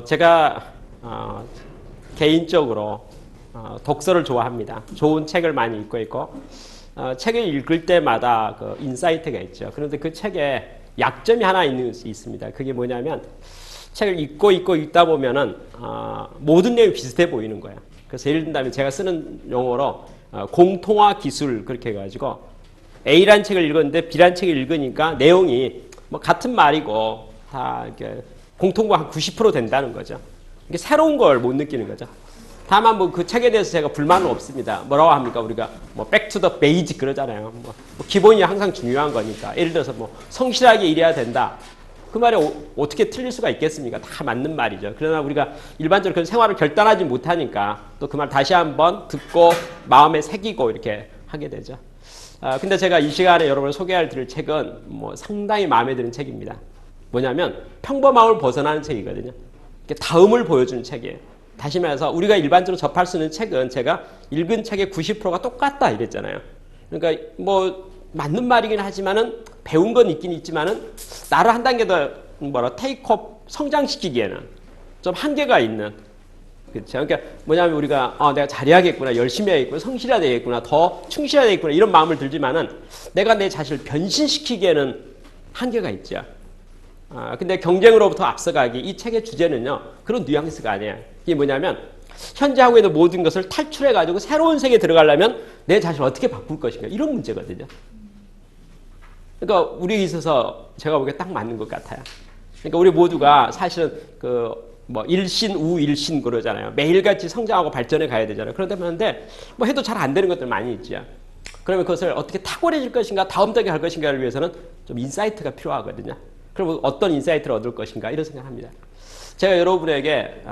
제가 개인적으로 독서를 좋아합니다. 좋은 책을 많이 읽고 있고 책을 읽을 때마다 그 인사이트가 있죠. 그런데 그 책에 약점이 하나 있습니다. 그게 뭐냐면 책을 읽다 보면은 모든 내용이 비슷해 보이는 거예요. 그래서 예를 든다면 제가 쓰는 용어로 공통화 기술 그렇게 해가지고 A란 책을 읽었는데 B란 책을 읽으니까 내용이 뭐 같은 말이고 다 이렇게 공통과 한 90% 된다는 거죠. 이게 새로운 걸 못 느끼는 거죠. 다만 뭐 그 책에 대해서 제가 불만은 없습니다. 뭐라고 합니까? 우리가 뭐 back to the basic 그러잖아요. 뭐 기본이 항상 중요한 거니까. 예를 들어서 뭐 성실하게 일해야 된다. 그 말이 어떻게 틀릴 수가 있겠습니까? 다 맞는 말이죠. 그러나 우리가 일반적으로 그런 생활을 결단하지 못하니까 또 그 말 다시 한번 듣고 마음에 새기고 이렇게 하게 되죠. 근데 제가 이 시간에 여러분을 소개할 드릴 책은 뭐 상당히 마음에 드는 책입니다. 뭐냐면 평범함을 벗어나는 책이거든요. 다음을 보여주는 책이에요. 다시 말해서 우리가 일반적으로 접할 수 있는 책은 제가 읽은 책의 90%가 똑같다 이랬잖아요. 그러니까 뭐 맞는 말이긴 하지만은 배운 건 있긴 있지만은 나를 한 단계 더 테이크업 성장시키기에는 좀 한계가 있는. 그렇죠. 그러니까 뭐냐면 우리가 내가 잘해야겠구나, 열심히 해야겠구나, 성실해야 되겠구나, 더 충실해야 되겠구나 이런 마음을 들지만은 내가 내 자신을 변신시키기에는 한계가 있죠. 근데 경쟁으로부터 앞서가기 이 책의 주제는요 그런 뉘앙스가 아니에요. 이게 뭐냐면 현재 하고 있는 모든 것을 탈출해 가지고 새로운 세계에 들어가려면 내 자신을 어떻게 바꿀 것인가 이런 문제거든요. 그러니까 우리에 있어서 제가 보기에 딱 맞는 것 같아요. 그러니까 우리 모두가 사실은 뭐 일신 우일신 그러잖아요. 매일같이 성장하고 발전해 가야 되잖아요. 그런데 뭐 해도 잘 안 되는 것들 많이 있죠. 그러면 그것을 어떻게 탁월해질 것인가 다음 단계 할 것인가를 위해서는 좀 인사이트가 필요하거든요. 그럼 어떤 인사이트를 얻을 것인가 이런 생각을 합니다. 제가 여러분에게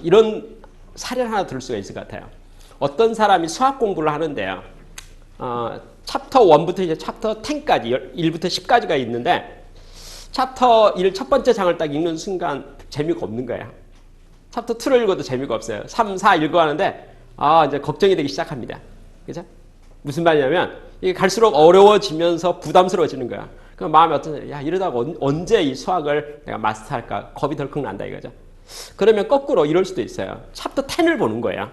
이런 사례를 하나 들을 수가 있을 것 같아요. 어떤 사람이 수학 공부를 하는데요. 챕터 1부터 이제 챕터 10까지 1부터 10까지가 있는데 챕터 1 첫 번째 장을 딱 읽는 순간 재미가 없는 거예요. 챕터 2를 읽어도 재미가 없어요. 3, 4 읽어가는데 이제 걱정이 되기 시작합니다. 그죠? 무슨 말이냐면 이게 갈수록 어려워지면서 부담스러워지는 거야. 그럼 마음이 어떠냐? 이러다가 언제 이 수학을 내가 마스터할까? 겁이 덜컥 난다 이거죠. 그러면 거꾸로 이럴 수도 있어요. 챕터 10을 보는 거예요.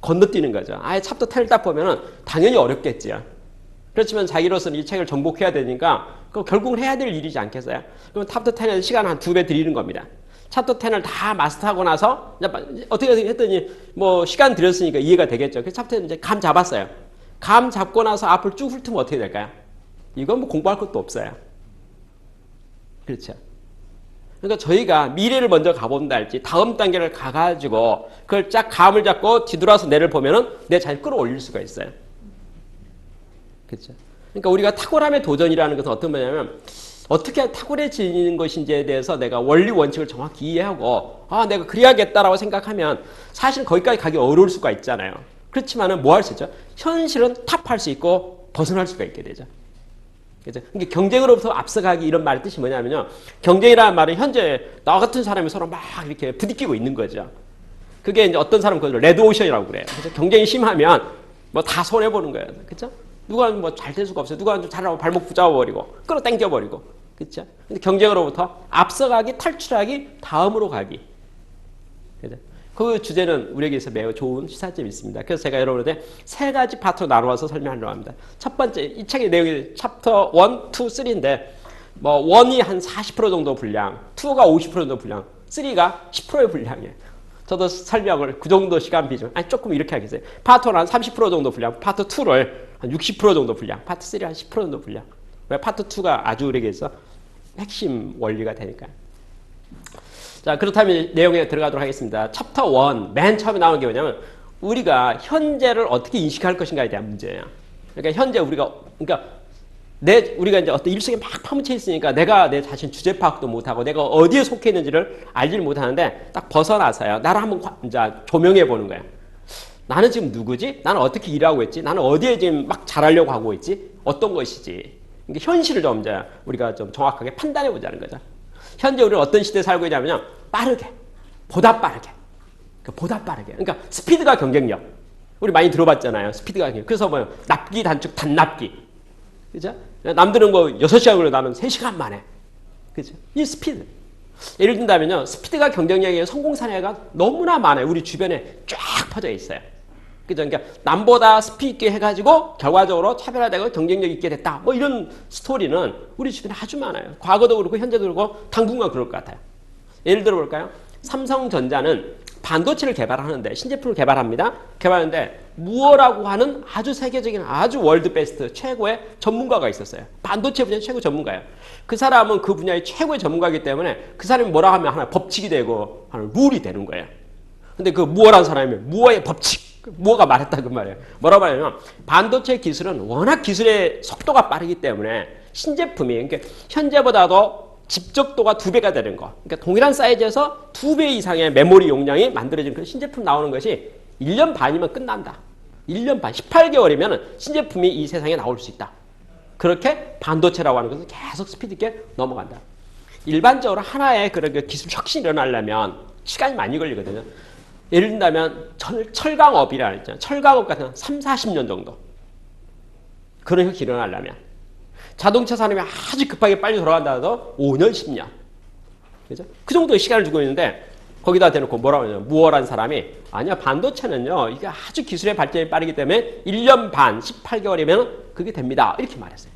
건너뛰는 거죠. 아예 챕터 10을 딱 보면은 당연히 어렵겠지요. 그렇지만 자기로서는 이 책을 정복해야 되니까 그럼 결국은 해야 될 일이지 않겠어요? 그럼 챕터 10에 시간 한 2배 드리는 겁니다. 챕터 10을 다 마스터하고 나서 어떻게 했더니 뭐 시간 들였으니까 이해가 되겠죠. 그래서 챕터 10 이제 감 잡았어요. 감 잡고 나서 앞을 쭉 훑으면 어떻게 될까요? 이건 뭐 공부할 것도 없어요. 그렇죠. 그러니까 저희가 미래를 먼저 가본다 할지 다음 단계를 가가지고 그걸 쫙 감을 잡고 뒤돌아서 내를 보면은 내 자신을 끌어올릴 수가 있어요. 그렇죠. 그러니까 우리가 탁월함의 도전이라는 것은 어떤 거냐면 어떻게 탁월해지는 것인지에 대해서 내가 원리 원칙을 정확히 이해하고 내가 그래야겠다라고 생각하면 사실 거기까지 가기 어려울 수가 있잖아요. 그렇지만은 뭐 할 수 있죠? 현실은 탑할 수 있고 벗어날 수가 있게 되죠. 그죠? 그러니까 경쟁으로부터 앞서가기 이런 말의 뜻이 뭐냐면요. 경쟁이라는 말은 현재 나 같은 사람이 서로 막 이렇게 부딪히고 있는 거죠. 그게 이제 어떤 사람은 그걸 레드오션이라고 그래요. 그래서 경쟁이 심하면 뭐 다 손해보는 거예요. 그죠? 누가 뭐 잘 될 수가 없어요. 누가 좀 잘하고 발목 붙잡아버리고 끌어당겨버리고. 그죠? 근데 경쟁으로부터 앞서가기, 탈출하기, 다음으로 가기. 그죠? 그 주제는 우리에게서 매우 좋은 시사점이 있습니다. 그래서 제가 여러분한테 세 가지 파트로 나누어서 설명하려고 합니다. 첫 번째, 이 책의 내용이 챕터 1, 2, 3인데 뭐 1이 한 40% 정도 분량, 2가 50% 정도 분량, 3가 10%의 분량이에요. 저도 설명을 그 정도 시간 비중, 조금 이렇게 하겠어요. 파트 1은 한 30% 정도 분량, 파트 2를 한 60% 정도 분량, 파트 3는 한 10% 정도 분량. 왜 파트 2가 아주 우리에게서 핵심 원리가 되니까요. 자, 그렇다면 내용에 들어가도록 하겠습니다. 챕터 1, 맨 처음에 나오는 게 뭐냐면 우리가 현재를 어떻게 인식할 것인가에 대한 문제예요. 그러니까 현재 우리가 이제 어떤 일 속에 막 파묻혀 있으니까 내가 내 자신 주제 파악도 못하고 내가 어디에 속해 있는지를 알지를 못하는데 딱 벗어나서요. 나를 한번 이제 조명해 보는 거예요. 나는 지금 누구지? 나는 어떻게 일하고 있지? 나는 어디에 지금 막 잘하려고 하고 있지? 어떤 것이지? 그러니까 현실을 좀 이제 우리가 좀 정확하게 판단해 보자는 거죠. 현재 우리는 어떤 시대에 살고 있냐면요. 빠르게, 보다 빠르게. 그러니까 스피드가 경쟁력. 우리 많이 들어봤잖아요. 스피드가 경쟁력. 그래서 뭐 납기, 단축, 단납기. 그죠? 남들은 뭐 6시간 걸려 나는 3시간 만에. 그죠? 이 스피드. 예를 든다면요. 스피드가 경쟁력의 성공 사례가 너무나 많아요. 우리 주변에 쫙 퍼져 있어요. 그죠? 그러니까 남보다 스피드 있게 해가지고 결과적으로 차별화되고 경쟁력 있게 됐다. 뭐 이런 스토리는 우리 주변에 아주 많아요. 과거도 그렇고 현재도 그렇고 당분간 그럴 것 같아요. 예를 들어 볼까요? 삼성전자는 반도체를 개발하는데 신제품을 개발합니다. 개발하는데 무어라고 하는 아주 세계적인 아주 월드 베스트 최고의 전문가가 있었어요. 반도체 분야 최고 전문가예요. 그 사람은 그 분야의 최고의 전문가이기 때문에 그 사람이 뭐라 하면 하나 법칙이 되고 하나 룰이 되는 거예요. 근데 그 무어라는 사람이 무어의 법칙 무어가 말했다 그 말이에요. 뭐라고 말하냐면 반도체 기술은 워낙 기술의 속도가 빠르기 때문에 신제품이 그러니까 현재보다도 집적도가 2배가 되는 거. 그러니까 동일한 사이즈에서 2배 이상의 메모리 용량이 만들어진 그런 신제품 나오는 것이 1년 반이면 끝난다. 1년 반, 18개월이면 신제품이 이 세상에 나올 수 있다. 그렇게 반도체라고 하는 것은 계속 스피드 있게 넘어간다. 일반적으로 하나의 그런 기술 혁신이 일어나려면 시간이 많이 걸리거든요. 예를 든다면 철강업이라 했잖아요. 철강업 같은 3, 40년 정도. 그런 혁신이 일어나려면. 자동차 산업이 아주 급하게 빨리 돌아간다 해도 5년, 10년. 그죠? 그 정도의 시간을 주고 있는데 거기다 대놓고 뭐라고 하냐면 무어라는 사람이 아니야 반도체는요 이게 아주 기술의 발전이 빠르기 때문에 1년 반, 18개월이면 그게 됩니다. 이렇게 말했어요.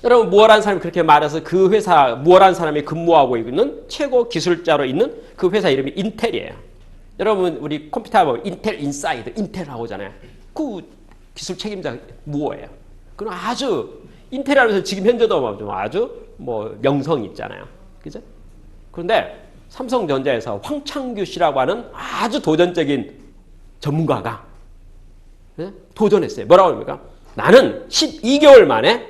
여러분 무어라는 사람이 그렇게 말해서 그 회사 무어라는 사람이 근무하고 있는 최고 기술자로 있는 그 회사 이름이 인텔이에요. 여러분 우리 컴퓨터 보면 인텔 인사이드 인텔이라고 하잖아요. 그 기술 책임자 무어예요. 그럼 아주 인텔이라면서 지금 현재도 아주 뭐 명성이 있잖아요. 그죠? 그런데 삼성전자에서 황창규 씨라고 하는 아주 도전적인 전문가가 도전했어요. 뭐라고 합니까? 나는 12개월 만에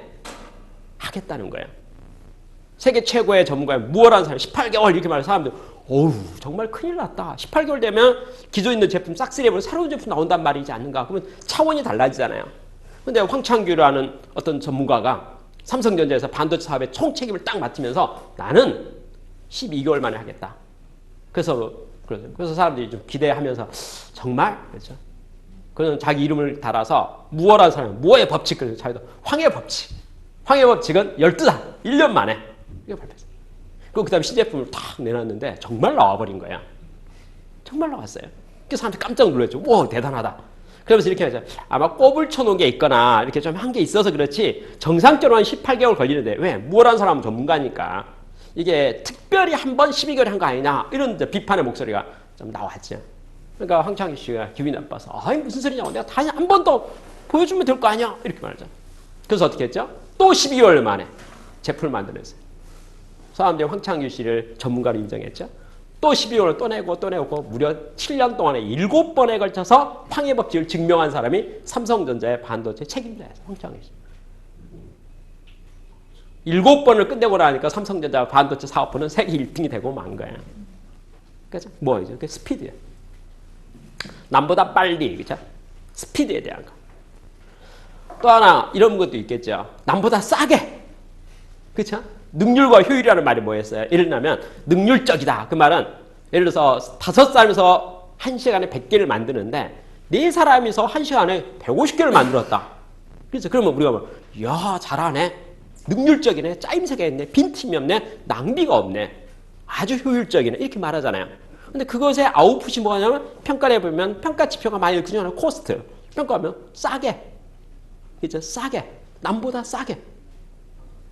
하겠다는 거예요. 세계 최고의 전문가의 무어라는 사람이 18개월 이렇게 말하는 사람들 어우 정말 큰일 났다. 18개월 되면 기존 있는 제품 싹쓸이해버리고 새로운 제품 나온단 말이지 않는가. 그러면 차원이 달라지잖아요. 근데 황창규라는 어떤 전문가가 삼성전자에서 반도체 사업의 총책임을 딱 맡으면서 나는 12개월 만에 하겠다. 그래서 사람들이 좀 기대하면서 정말 그렇죠. 그는 자기 이름을 달아서 무어라는 사람, 무어의 법칙 그래서 자기도 황해 법칙. 황해 법칙은 12달, 1년 만에 이거 발표했어요. 그다음에 신제품을 탁 내놨는데 정말 나와버린 거야. 정말 나왔어요. 그래서 사람들이 깜짝 놀랐죠. 와 대단하다. 그러면서 이렇게 하죠. 아마 꼽을 쳐놓은 게 있거나 이렇게 좀 한 게 있어서 그렇지 정상적으로 한 18개월 걸리는데 왜? 무어라는 사람은 전문가니까 이게 특별히 한 번 12개월 한 거 아니냐 이런 비판의 목소리가 좀 나왔죠. 그러니까 황창규 씨가 기분이 나빠서 아니 무슨 소리냐고 내가 다시 한 번 더 보여주면 될 거 아니야 이렇게 말하죠. 그래서 어떻게 했죠? 또 12개월 만에 제품을 만들었어요. 사람들이 황창규 씨를 전문가로 인정했죠. 또 12개월을 또 내고 무려 7년 동안에 7번에 걸쳐서 황해 법칙을 증명한 사람이 삼성전자의 반도체 책임자예요. 황창규 씨. 7번을 끝내고 나니까 삼성전자 반도체 사업부는 세계 1등이 되고 만 거예요. 그죠? 뭐죠? 그 스피드예요. 남보다 빨리, 그죠? 스피드에 대한 거. 또 하나 이런 것도 있겠죠. 남보다 싸게, 그렇죠? 능률과 효율이라는 말이 뭐였어요? 예를 들면 능률적이다. 그 말은 예를 들어서 5사람이서 1시간에 100개를 만드는데 4사람이서 1시간에 150개를 만들었다. 그렇죠? 그러면 우리가 뭐, 야 잘하네. 능률적이네. 짜임새가 있네. 빈틈이 없네. 낭비가 없네. 아주 효율적이네. 이렇게 말하잖아요. 근데 그것의 아웃풋이 뭐냐면 평가를 해보면 평가 지표가 많이 그중에 코스트. 평가하면 싸게. 그렇죠? 싸게. 남보다 싸게.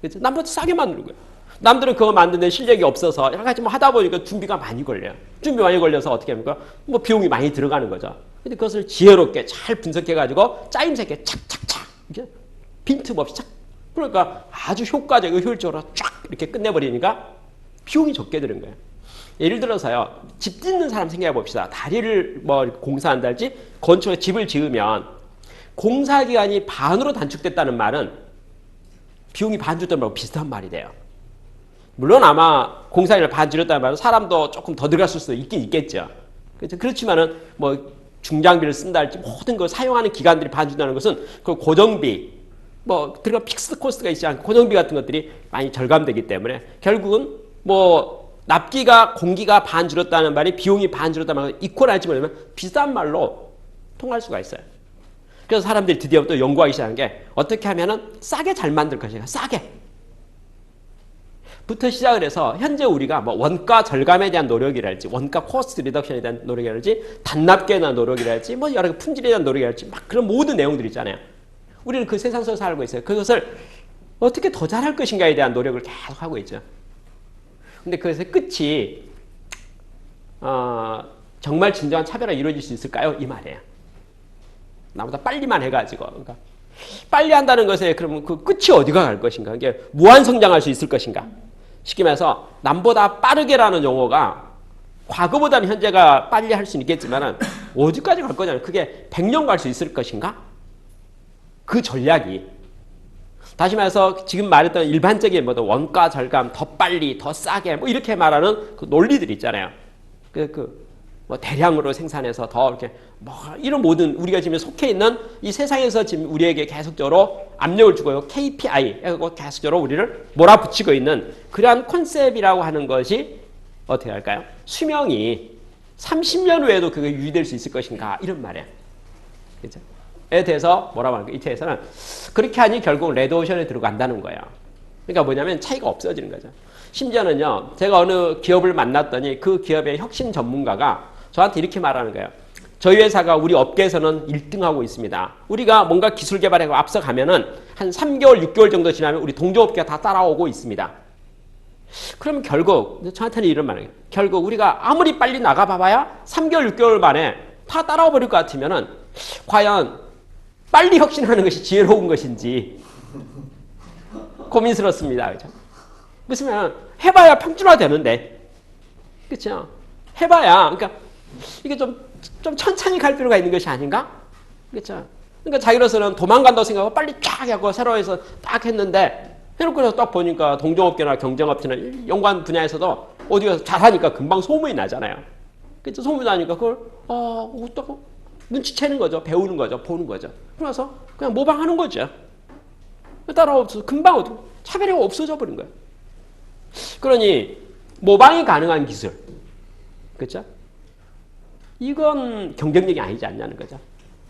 그렇죠? 남보다 싸게 만드는 거예요. 남들은 그거 만드는 실력이 없어서 여러 가지 뭐 하다 보니까 준비가 많이 걸려요. 준비 많이 걸려서 어떻게 합니까? 뭐 비용이 많이 들어가는 거죠. 근데 그것을 지혜롭게 잘 분석해가지고 짜임새게 착착착 이렇게 빈틈 없이 착. 그러니까 아주 효과적이고 효율적으로 쫙 이렇게 끝내버리니까 비용이 적게 드는 거예요. 예를 들어서요. 집 짓는 사람 생각해 봅시다. 다리를 뭐 공사한달지 건축에 집을 지으면 공사기간이 반으로 단축됐다는 말은 비용이 반 줄었다는 말하고 비슷한 말이 돼요. 물론 아마 공사기를 반 줄였다는 말은 사람도 조금 더 들어갈 수도 있긴 있겠죠. 그렇지만은 뭐 중장비를 쓴다 할지 모든 걸 사용하는 기간들이 반 준다는 것은 그 고정비 뭐 들어가 픽스드 코스트가 있지 않고 고정비 같은 것들이 많이 절감되기 때문에 결국은 뭐 납기가 공기가 반 줄었다는 말이 비용이 반 줄었다는 말이 이퀄하지 못하면 비싼 말로 통할 수가 있어요. 그래서 사람들이 드디어 또 연구하기 시작한 게 어떻게 하면은 싸게 잘 만들 것인가. 싸게. 부터 시작을 해서 현재 우리가 뭐 원가 절감에 대한 노력이랄지 원가 코스트 리덕션에 대한 노력이랄지 단납계에 대한 노력이랄지 뭐 여러 개 품질에 대한 노력이랄지 막 그런 모든 내용들 있잖아요. 우리는 그 세상 속에서 살고 있어요. 그것을 어떻게 더 잘할 것인가에 대한 노력을 계속 하고 있죠. 근데 그것의 끝이 정말 진정한 차별화가 이루어질 수 있을까요? 이 말이에요. 나보다 빨리만 해가지고 그러니까 빨리 한다는 것에 그러면 그 끝이 어디가 갈 것인가? 이게 무한 성장할 수 있을 것인가? 쉽게 말해서 남보다 빠르게라는 용어가 과거보다는 현재가 빨리 할 수는 있겠지만 어디까지 갈 거냐? 그게 100년 갈 수 있을 것인가? 그 전략이 다시 말해서 지금 말했던 일반적인 뭐 원가 절감, 더 빨리, 더 싸게 뭐 이렇게 말하는 그 논리들 있잖아요. 뭐 대량으로 생산해서 더 이렇게 뭐 이런 모든 우리가 지금 속해 있는 이 세상에서 지금 우리에게 계속적으로 압력을 주고요. KPI 하고 계속적으로 우리를 몰아붙이고 있는 그러한 컨셉이라고 하는 것이 어떻게 할까요? 수명이 30년 후에도 그게 유지될 수 있을 것인가 이런 말이에요. 그렇죠? 에 대해서 뭐라고 하는 거예요? 이 책에서는 그렇게 하니 결국 레드오션에 들어간다는 거예요. 그러니까 뭐냐면 차이가 없어지는 거죠. 심지어는요, 제가 어느 기업을 만났더니 그 기업의 혁신 전문가가 저한테 이렇게 말하는 거예요. 저희 회사가 우리 업계에서는 1등하고 있습니다. 우리가 뭔가 기술 개발에 앞서가면은 한 3개월, 6개월 정도 지나면 우리 동종업계가 다 따라오고 있습니다. 그러면 결국, 저한테는 이런 말이에요. 결국 우리가 아무리 빨리 나가봐봐야 3개월, 6개월 만에 다 따라와 버릴 것 같으면은 과연 빨리 혁신하는 것이 지혜로운 것인지 고민스럽습니다. 그죠? 무슨 해봐야 평준화 되는데. 그렇죠? 해봐야, 그러니까 이게 좀 천천히 갈 필요가 있는 것이 아닌가? 그렇죠? 그러니까 자기로서는 도망간다고 생각하고 빨리 쫙 하고 새로 해서 딱 했는데 해놓고 딱 보니까 동종업계나 경쟁업체나 연관 분야에서도 어디 가서 잘하니까 금방 소문이 나잖아요. 그렇죠? 소문이 나니까 그걸 어떻게 눈치채는 거죠. 배우는 거죠. 보는 거죠. 그래서 그냥 모방하는 거죠. 따라 없어 금방 차별화가 없어져 버린 거예요. 그러니 모방이 가능한 기술, 그렇죠? 이건 경쟁력이 아니지 않냐는 거죠.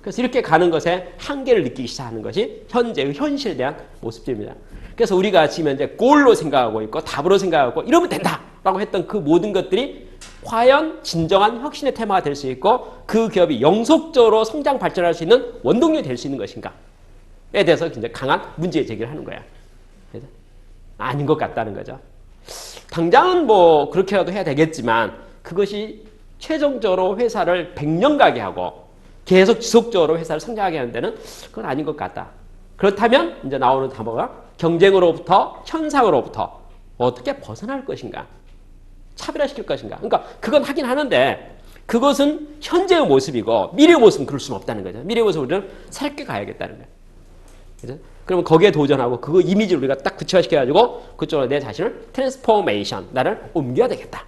그래서 이렇게 가는 것에 한계를 느끼기 시작하는 것이 현재의 현실에 대한 모습입니다. 그래서 우리가 지금 현재 골로 생각하고 있고 답으로 생각하고 이러면 된다라고 했던 그 모든 것들이 과연 진정한 혁신의 테마가 될 수 있고 그 기업이 영속적으로 성장 발전할 수 있는 원동력이 될 수 있는 것인가에 대해서 굉장히 강한 문제 제기를 하는 거야. 그래서 아닌 것 같다는 거죠. 당장은 뭐 그렇게라도 해야 되겠지만 그것이 최종적으로 회사를 100년 가게 하고 계속 지속적으로 회사를 성장하게 하는 데는 그건 아닌 것 같다. 그렇다면 이제 나오는 단어가 경쟁으로부터 현상으로부터 어떻게 벗어날 것인가, 차별화시킬 것인가. 그러니까 그건 하긴 하는데 그것은 현재의 모습이고 미래의 모습은 그럴 수는 없다는 거죠. 미래의 모습을 우리는 새롭게 가야겠다는 거예요. 그죠? 그러면 거기에 도전하고 그거 이미지를 우리가 딱 구체화시켜가지고 그쪽으로 내 자신을 트랜스포메이션, 나를 옮겨야 되겠다.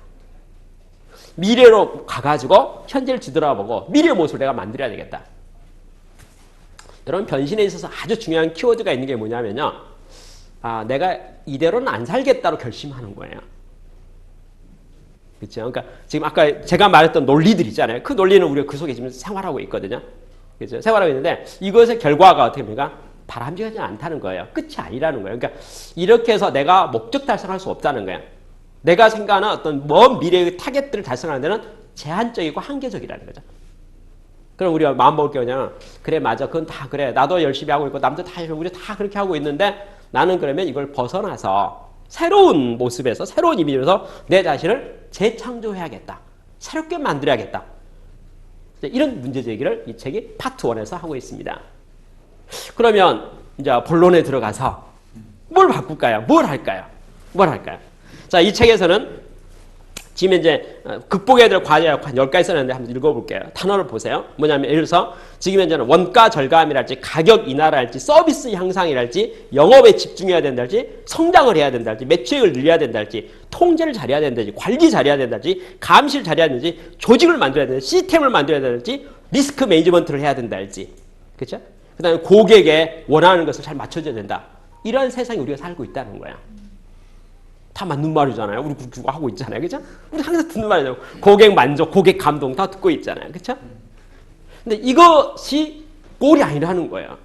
미래로 가가지고 현재를 뒤돌아보고 미래의 모습을 내가 만들어야 되겠다. 여러분 변신에 있어서 아주 중요한 키워드가 있는 게 뭐냐면요. 내가 이대로는 안 살겠다로 결심하는 거예요. 그렇죠? 그러니까 지금 아까 제가 말했던 논리들 있잖아요. 그 논리는 우리가 그 속에 지금 생활하고 있거든요. 그렇죠? 생활하고 있는데 이것의 결과가 어떻게 됩니까? 바람직하지 않다는 거예요. 끝이 아니라는 거예요. 그러니까 이렇게 해서 내가 목적 달성할 수 없다는 거예요. 내가 생각하는 어떤 먼 미래의 타겟들을 달성하는 데는 제한적이고 한계적이라는 거죠. 그럼 우리가 마음먹을 게 뭐냐면 그래 맞아 그건 다 그래 나도 열심히 하고 있고 남도 다 우리 다 그렇게 하고 있는데 나는 그러면 이걸 벗어나서 새로운 모습에서 새로운 이미지로서 내 자신을 재창조해야겠다. 새롭게 만들어야겠다. 이런 문제 제기를 이 책이 파트 1에서 하고 있습니다. 그러면 이제 본론에 들어가서 뭘 바꿀까요? 뭘 할까요? 자, 이 책에서는 지금 이제 극복해야 될 과제가 한 10가지 써놨는데 한번 읽어볼게요. 단어를 보세요. 뭐냐면 예를 들어서 지금 현재는 원가 절감이랄지 가격 인하랄지 서비스 향상이랄지 영업에 집중해야 된달지 성장을 해야 된달지 매출액을 늘려야 된달지 통제를 잘해야 된달지 관리 잘해야 된달지 감시를 잘해야 된달지 조직을 만들어야 된달지 시스템을 만들어야 된달지 리스크 매니지먼트를 해야 된달지 그렇죠? 그 다음에 고객에 원하는 것을 잘 맞춰줘야 된다. 이런 세상에 우리가 살고 있다는 거야. 다 맞는 말이잖아요. 우리 그렇게 하고 있잖아요. 그죠? 우리 항상 듣는 말이잖아요. 고객 만족, 고객 감동 다 듣고 있잖아요. 그쵸? 근데 이것이 꼴이 아니라는 거예요.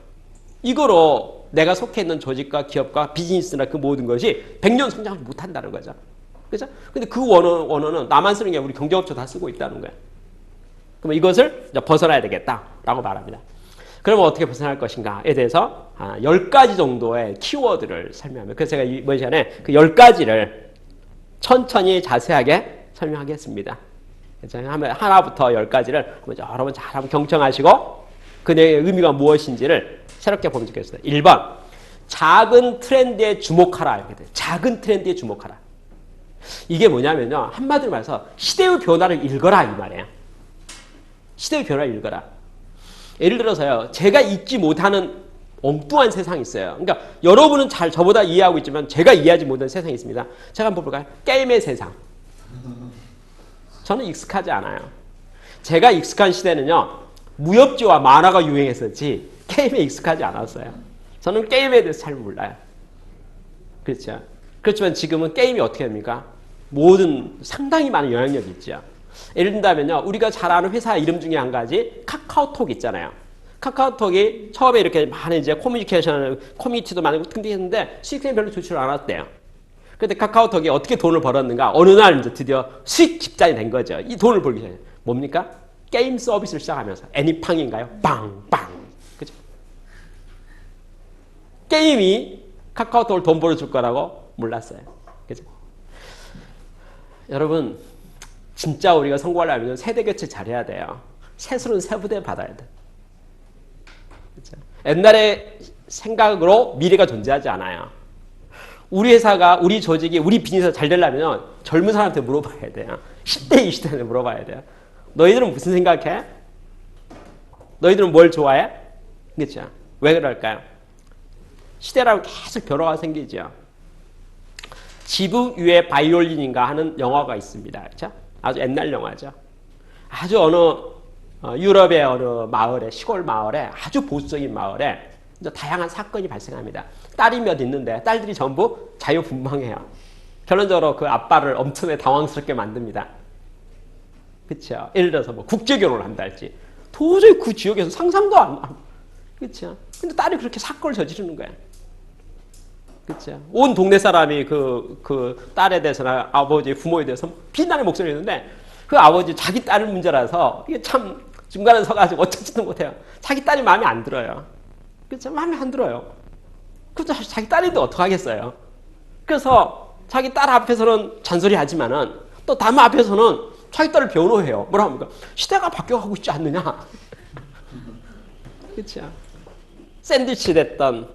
이거로 내가 속해 있는 조직과 기업과 비즈니스나 그 모든 것이 100년 성장을 못한다는 거죠. 그죠? 근데 그 원어는 나만 쓰는 게 우리 경제업체 다 쓰고 있다는 거예요. 그럼 이것을 이제 벗어나야 되겠다라고 말합니다. 그러면 어떻게 벗어날 것인가에 대해서 10가지 정도의 키워드를 설명합니다. 그래서 제가 이번 시간에 그 10가지를 천천히 자세하게 설명하겠습니다. 하나부터 10가지를 여러분 잘 한번 경청하시고 그 내용의 의미가 무엇인지를 새롭게 보면 좋겠습니다. 1번, 작은 트렌드에 주목하라. 이렇게 돼요. 작은 트렌드에 주목하라. 이게 뭐냐면요. 한마디로 말해서 시대의 변화를 읽어라 이 말이에요. 시대의 변화를 읽어라. 예를 들어서요. 제가 잊지 못하는 엉뚱한 세상이 있어요. 그러니까 여러분은 잘 저보다 이해하고 있지만 제가 이해하지 못하는 세상이 있습니다. 제가 한번 볼까요? 게임의 세상. 저는 익숙하지 않아요. 제가 익숙한 시대는요. 무협지와 만화가 유행했었지 게임에 익숙하지 않았어요. 저는 게임에 대해서 잘 몰라요. 그렇죠. 그렇지만 지금은 게임이 어떻게 됩니까? 모든 상당히 많은 영향력이 있죠. 예를 든다면요. 우리가 잘 아는 회사 이름 중에 한 가지 카카오톡 있잖아요. 카카오톡이 처음에 이렇게 많은 이제 커뮤니케이션, 커뮤니티도 많고 등등했는데 수익성이 별로 좋지 않았대요. 그런데 카카오톡이 어떻게 돈을 벌었는가? 어느 날 이제 드디어 수익 집단이 된 거죠. 이 돈을 벌기 전에. 뭡니까? 게임 서비스를 시작하면서. 애니팡인가요? 빵빵. 그죠? 게임이 카카오톡을 돈 벌어줄 거라고 몰랐어요. 그죠? 여러분, 진짜 우리가 성공하려면 세대 교체 잘해야 돼요. 새술은 새부대 받아야 돼. 그렇죠? 옛날의 생각으로 미래가 존재하지 않아요. 우리 회사가, 우리 조직이, 우리 비즈니스가 잘 되려면 젊은 사람한테 물어봐야 돼요. 10대, 20대한테 물어봐야 돼요. 너희들은 무슨 생각해? 너희들은 뭘 좋아해? 그렇죠? 왜 그럴까요? 시대라고 계속 변화가 생기죠. 지붕 위에 바이올린인가 하는 영화가 있습니다. 그렇죠? 아주 옛날 영화죠. 아주 유럽의 어느 마을에, 시골 마을에, 아주 보수적인 마을에 다양한 사건이 발생합니다. 딸이 몇 있는데 딸들이 전부 자유분방해요. 결론적으로 그 아빠를 엄청나게 당황스럽게 만듭니다. 그렇죠? 예를 들어서 뭐 국제결혼을 한달지 도저히 그 지역에서 상상도 안 하고. 그렇죠? 근데 딸이 그렇게 사건을 저지르는 거야. 그렇죠? 온 동네 사람이 그 딸에 대해서나 아버지, 부모에 대해서 비난의 목소리를 했는데 그 아버지 자기 딸 문제라서 이게 참 중간에 서가지고 어쩌지도 못해요. 자기 딸이 마음에 안 들어요. 그렇죠? 마음에 안 들어요. 그렇죠? 자기 딸인데 어떡하겠어요? 그래서 자기 딸 앞에서는 잔소리 하지만은 또 남 앞에서는 자기 딸을 변호해요. 뭐라 합니까? 시대가 바뀌어가고 있지 않느냐? 그렇죠? 샌드위치 됐던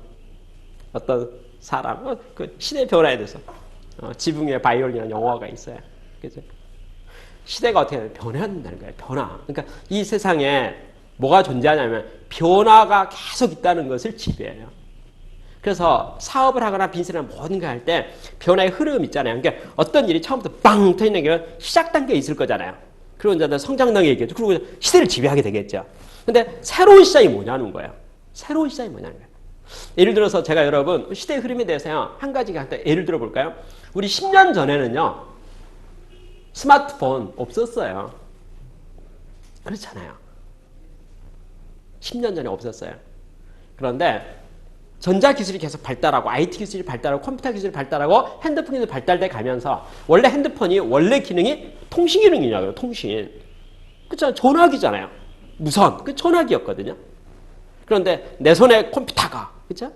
어떤 사람, 그 시대 변화에 대해서 지붕의 바이올린이라는 영화가 있어요. 그죠? 시대가 어떻게 변화한다는 거예요. 변화. 그러니까 이 세상에 뭐가 존재하냐면 변화가 계속 있다는 것을 지배해요. 그래서 사업을 하거나 빈센이나 뭐든가 할 때 변화의 흐름 있잖아요. 그러니까 어떤 일이 처음부터 빵 터지는 게 시작 단계에 있을 거잖아요. 그리고 이제 성장 단계에 있겠죠. 그리고 시대를 지배하게 되겠죠. 근데 새로운 시작이 뭐냐는 거예요. 새로운 시작이 뭐냐는 거예요. 예를 들어서 제가 여러분 시대의 흐름에 대해서요. 한 가지 예를 들어 볼까요? 우리 10년 전에는요. 스마트폰 없었어요. 그렇잖아요. 10년 전에 없었어요. 그런데 전자기술이 계속 발달하고 IT 기술이 발달하고 컴퓨터 기술이 발달하고 핸드폰 기술이 발달돼 가면서 원래 핸드폰이 원래 기능이 통신 기능이냐고요. 통신. 그렇잖아요. 전화기잖아요. 무선. 그 전화기였거든요. 그런데 내 손에 컴퓨터가 그렇죠?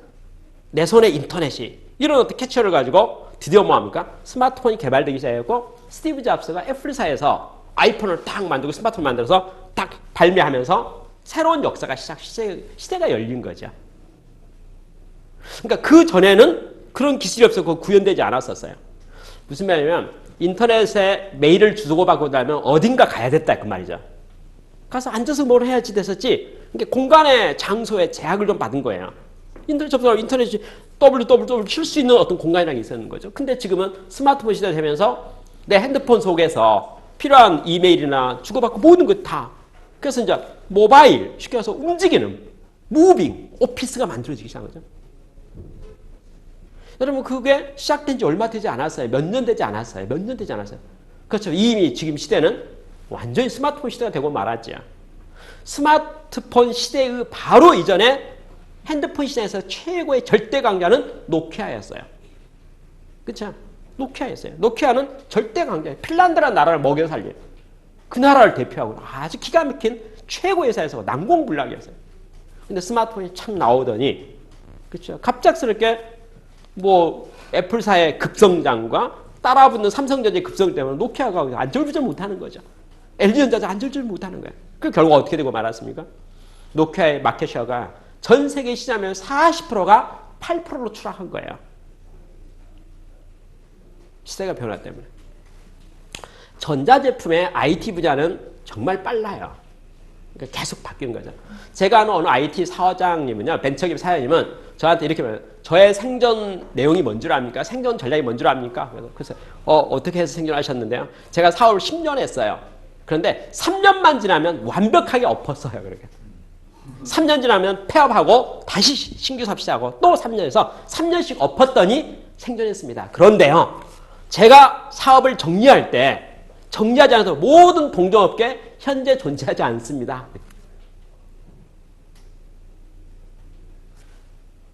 내 손에 인터넷이 이런 어떤 캐치어를 가지고 드디어 뭐합니까? 스마트폰이 개발되기 시작했고 스티브 잡스가 애플사에서 아이폰을 딱 만들고 스마트폰 만들어서 딱 발매하면서 새로운 역사가 시대가 열린 거죠. 그러니까 그 전에는 그런 기술이 없어서 구현되지 않았었어요. 무슨 말이냐면 인터넷에 메일을 주고받고 나면 어딘가 가야 됐다 그 말이죠. 가서 앉아서 뭘 해야지 됐었지. 그러니까 공간의 장소에 제약을 좀 받은 거예요. 인터넷 접속하고 인터넷이 www 칠 수 있는 어떤 공간이라는 게 있었는 거죠. 근데 지금은 스마트폰 시대가 되면서 내 핸드폰 속에서 필요한 이메일이나 주고받고 모든 것 다. 그래서 이제 모바일, 쉽게 해서 움직이는, 무빙, 오피스가 만들어지기 시작한 거죠. 여러분 그게 시작된 지 얼마 되지 않았어요. 몇 년 되지 않았어요. 몇 년 되지 않았어요. 그렇죠. 이미 지금 시대는 완전히 스마트폰 시대가 되고 말았죠. 스마트폰 시대의 바로 이전에 핸드폰 시장에서 최고의 절대 강자는 노키아였어요. 그렇죠? 노키아였어요. 노키아는 절대 강자예요. 핀란드라는 나라를 먹여 살려요. 그 나라를 대표하고 아주 기가 막힌 최고 회사에서 난공불락이었어요. 근데 스마트폰이 참 나오더니, 그렇죠? 갑작스럽게 뭐 애플사의 급성장과 따라붙는 삼성전자의 급성 때문에 노키아가 안절부절 못하는 거죠. LG전자도 안절부절 못하는 거예요. 그 결과 어떻게 되고 말았습니까? 노키아의 마켓셔가 전 세계 시장의 40%가 8%로 추락한 거예요. 시대가 변화 때문에. 전자제품의 IT 분야는 정말 빨라요. 그러니까 계속 바뀌는 거죠. 제가 아는 어느 IT 사장님은요, 벤처기업 사장님은 저한테 이렇게 말해요. 저의 생존 내용이 뭔 줄 압니까? 생존 전략이 뭔 줄 압니까? 그래서 어떻게 해서 생존하셨는데요? 제가 사업을 10년 했어요. 그런데 3년만 지나면 완벽하게 엎었어요. 그렇게. 3년 지나면 폐업하고 다시 신규 사업 시작하고 또 3년에서 3년씩 엎었더니 생존했습니다. 그런데요, 제가 사업을 정리할 때 정리하지 않아서 모든 동종업계 현재 존재하지 않습니다.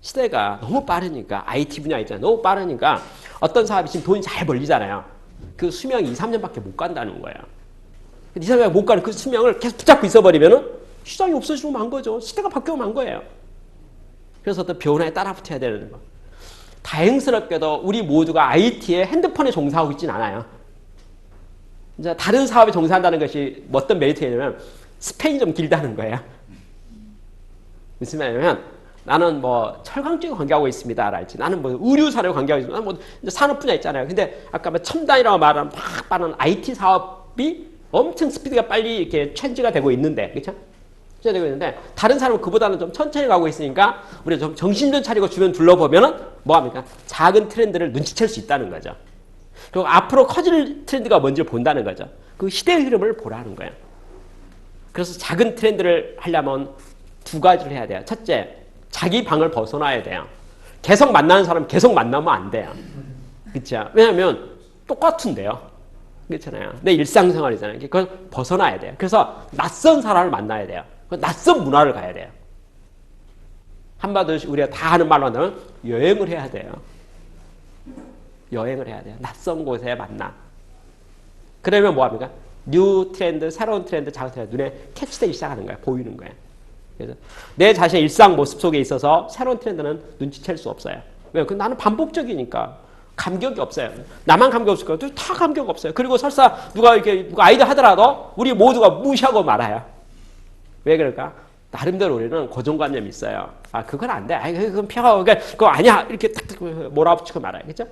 시대가 너무 빠르니까, IT 분야 있잖아요. 너무 빠르니까 어떤 사업이 지금 돈이 잘 벌리잖아요. 그 수명이 2, 3년밖에 못 간다는 거예요. 2, 3년 못 가는 그 수명을 계속 붙잡고 있어버리면은 시장이 없어지고 만 거죠. 시대가 바뀌고 만 거예요. 그래서 어떤 변화에 따라 붙어야 되는 거. 다행스럽게도 우리 모두가 IT에 핸드폰에 종사하고 있진 않아요. 이제 다른 사업에 종사한다는 것이 어떤 메리트냐면 스팬이 좀 길다는 거예요. 무슨 말이냐면 나는 뭐 철강 쪽에 관계하고 있습니다. 랄지 나는 뭐 의류산에 관계하고 있습니다. 뭐 산업 분야 있잖아요. 근데 아까 뭐 첨단이라고 말하는 막 빠른 IT 사업이 엄청 스피드가 빨리 이렇게 체인지가 되고 있는데, 그렇죠? 되고 있는데 다른 사람은 그보다는 좀 천천히 가고 있으니까 우리가 좀 정신 좀 차리고 주변 둘러보면은 뭐 합니까? 작은 트렌드를 눈치챌 수 있다는 거죠. 그리고 앞으로 커질 트렌드가 뭔지를 본다는 거죠. 그 시대의 흐름을 보라는 거예요. 그래서 작은 트렌드를 하려면 두 가지를 해야 돼요. 첫째, 자기 방을 벗어나야 돼요. 계속 만나는 사람 계속 만나면 안 돼요. 그렇죠? 왜냐하면 똑같은데요. 그렇잖아요. 내 일상생활이잖아요. 그걸 벗어나야 돼요. 그래서 낯선 사람을 만나야 돼요. 낯선 문화를 가야 돼요. 한마디로 우리가 다 하는 말로 한다면 여행을 해야 돼요. 여행을 해야 돼요. 낯선 곳에 만나. 그러면 뭐합니까? 뉴 트렌드, 새로운 트렌드, 작은 트렌드 눈에 캐치되기 시작하는 거예요. 보이는 거예요. 그래서 내 자신의 일상 모습 속에 있어서 새로운 트렌드는 눈치챌 수 없어요. 왜요? 나는 반복적이니까 감격이 없어요. 나만 감격 없을 거예요. 다 감격 없어요. 그리고 설사 누가 이렇게 아이디어 하더라도 우리 모두가 무시하고 말아요. 왜 그럴까? 나름대로 우리는 고정관념이 있어요. 아, 그건 안 돼. 아, 그건 피하고, 그거 아니야. 이렇게 탁탁 몰아붙이고 말아요. 그죠?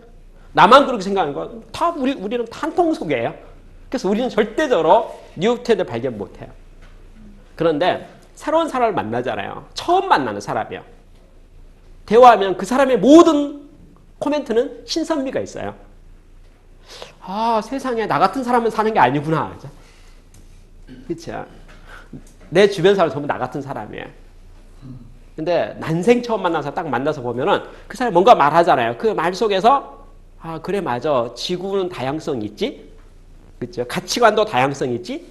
나만 그렇게 생각하는 거, 다 우리는 한통 속이에요. 그래서 우리는 절대적으로 뉴 트렌드 발견 못 해요. 그런데 새로운 사람을 만나잖아요. 처음 만나는 사람이요. 대화하면 그 사람의 모든 코멘트는 신선미가 있어요. 아, 세상에 나 같은 사람은 사는 게 아니구나. 그죠? 그렇죠? 내 주변 사람 전부 나 같은 사람이에요. 근데 난생 처음 만나서 딱 만나서 보면은 그 사람이 뭔가 말하잖아요. 그 말 속에서 아, 그래, 맞아. 지구는 다양성이 있지? 그렇죠? 가치관도 다양성이 있지?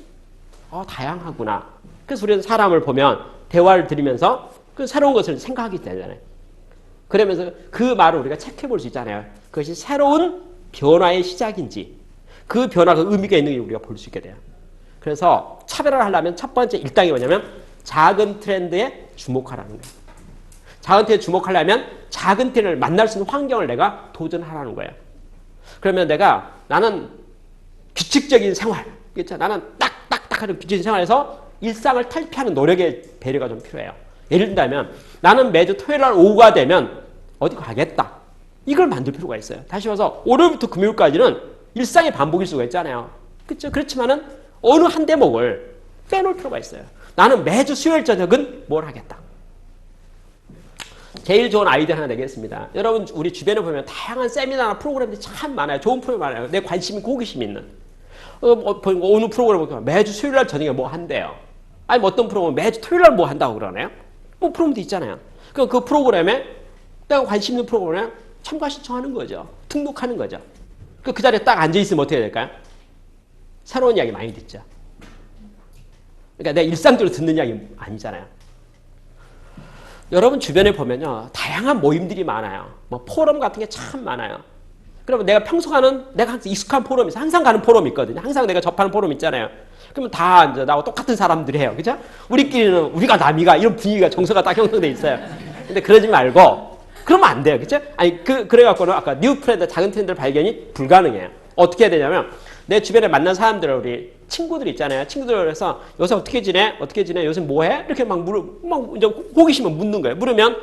다양하구나. 그래서 우리는 사람을 보면 대화를 들으면서 그 새로운 것을 생각하게 되잖아요. 그러면서 그 말을 우리가 체크해 볼 수 있잖아요. 그것이 새로운 변화의 시작인지 그 변화가 의미가 있는지 우리가 볼 수 있게 돼요. 그래서 차별화를 하려면 첫 번째 일당이 뭐냐면 작은 트렌드에 주목하라는 거예요. 작은 트렌드에 주목하려면 작은 트렌드를 만날 수 있는 환경을 내가 도전하라는 거예요. 그러면 나는 규칙적인 생활, 그렇죠? 나는 딱딱딱 하는 규칙적인 생활에서 일상을 탈피하는 노력의 배려가 좀 필요해요. 예를 들면 나는 매주 토요일 날 오후가 되면 어디 가겠다. 이걸 만들 필요가 있어요. 다시 와서 월요일부터 금요일까지는 일상의 반복일 수가 있잖아요. 그렇죠? 그렇지만은 어느 한 대목을 빼놓을 필요가 있어요. 나는 매주 수요일 저녁은 뭘 하겠다. 제일 좋은 아이디어 하나 내겠습니다. 여러분 우리 주변에 보면 다양한 세미나나 프로그램들이 참 많아요. 좋은 프로그램 많아요. 내 관심이 호기심 있는. 어느 프로그램 보면 매주 수요일 날 저녁에 뭐 한대요. 아니 뭐 어떤 프로그램 매주 토요일 날 뭐 한다고 그러네요. 뭐 프로그램도 있잖아요. 그 프로그램에 내가 관심 있는 프로그램에 참가 신청하는 거죠. 등록하는 거죠. 그 자리에 딱 앉아있으면 어떻게 될까요? 새로운 이야기 많이 듣죠. 그러니까 내가 일상적으로 듣는 이야기 아니잖아요. 여러분 주변에 보면요. 다양한 모임들이 많아요. 뭐 포럼 같은 게 참 많아요. 그러면 내가 평소 가는, 내가 항상 익숙한 포럼이 있어요. 항상 가는 포럼이 있거든요. 항상 내가 접하는 포럼 있잖아요. 그러면 다 이제 나하고 똑같은 사람들이 해요. 그죠? 우리끼리는 우리가 남이가 이런 분위기가 정서가 딱 형성돼 있어요. 근데 그러지 말고, 그러면 안 돼요. 그죠? 아니, 그래갖고는 아까 뉴 트렌드, 작은 트렌드를 발견이 불가능해요. 어떻게 해야 되냐면, 내 주변에 만난 사람들, 우리 친구들 있잖아요. 친구들에서 요새 어떻게 지내? 어떻게 지내? 요새 뭐 해? 이렇게 막 이제 호기심을 묻는 거예요. 물으면,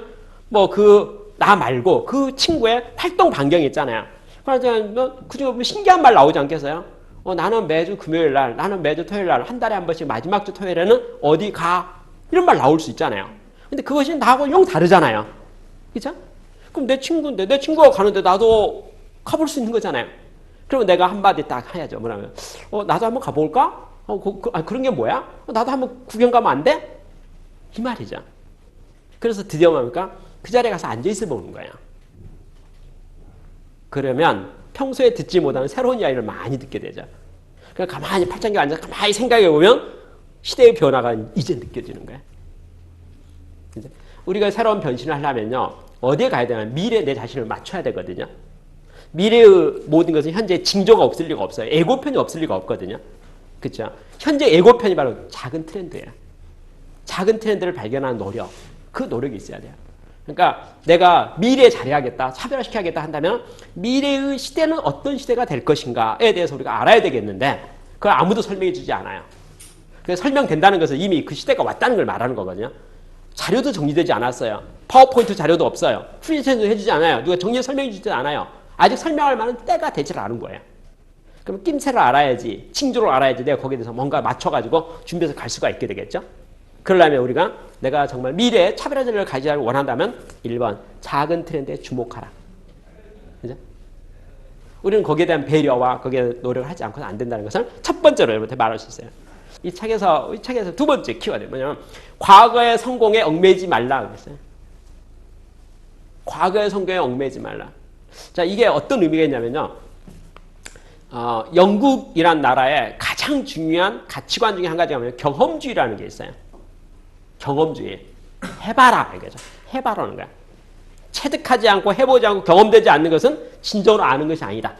나 말고 그 친구의 활동 반경이 있잖아요. 그래서 그중에 신기한 말 나오지 않겠어요? 나는 매주 금요일 날, 나는 매주 토요일 날, 한 달에 한 번씩 마지막 주 토요일에는 어디 가? 이런 말 나올 수 있잖아요. 근데 그것이 나하고 영 다르잖아요. 그죠? 그럼 내 친구인데, 내 친구가 가는데 나도 가볼 수 있는 거잖아요. 그러면 내가 한마디 딱 해야죠. 뭐라면, 나도 한번 가볼까? 그런 게 뭐야? 나도 한번 구경 가면 안 돼? 이 말이죠. 그래서 드디어 뭡니까? 그 자리에 가서 앉아있어 보는 거예요. 그러면 평소에 듣지 못하는 새로운 이야기를 많이 듣게 되죠. 그러니까 가만히 팔짱 껴 앉아서 가만히 생각해 보면 시대의 변화가 이제 느껴지는 거예요. 우리가 새로운 변신을 하려면요. 어디에 가야 되냐면 미래에 내 자신을 맞춰야 되거든요. 미래의 모든 것은 현재 징조가 없을 리가 없어요. 예고편이 없을 리가 없거든요. 그렇죠? 현재 예고편이 바로 작은 트렌드예요. 작은 트렌드를 발견하는 노력, 그 노력이 있어야 돼요. 그러니까 내가 미래에 잘해야겠다, 차별화시켜야겠다 한다면 미래의 시대는 어떤 시대가 될 것인가에 대해서 우리가 알아야 되겠는데 그걸 아무도 설명해 주지 않아요. 그래서 설명된다는 것은 이미 그 시대가 왔다는 걸 말하는 거거든요. 자료도 정리되지 않았어요. 파워포인트 자료도 없어요. 프리젠테이션도 해주지 않아요. 누가 정리해 설명해 주지 않아요. 아직 설명할 만한 때가 되질 않은 거예요. 그럼 낌새를 알아야지, 칭조를 알아야지 내가 거기에 대해서 뭔가 맞춰가지고 준비해서 갈 수가 있게 되겠죠. 그러려면 우리가 내가 정말 미래에 차별화를 가지기를 원한다면 1번 작은 트렌드에 주목하라. 그죠? 우리는 거기에 대한 배려와 거기에 노력을 하지 않고는 안 된다는 것을 첫 번째로 여러분한테 말할 수 있어요. 이 책에서 두 번째 키워드 뭐냐면 과거의 성공에 얽매이지 말라 그랬어요. 과거의 성공에 얽매이지 말라. 자, 이게 어떤 의미가 있냐면요. 영국이란 나라의 가장 중요한 가치관 중에 한 가지가 뭐냐면 경험주의라는 게 있어요. 경험주의. 해봐라 이거죠. 해봐라는 거야. 체득하지 않고 해보지 않고 경험되지 않는 것은 진정으로 아는 것이 아니다.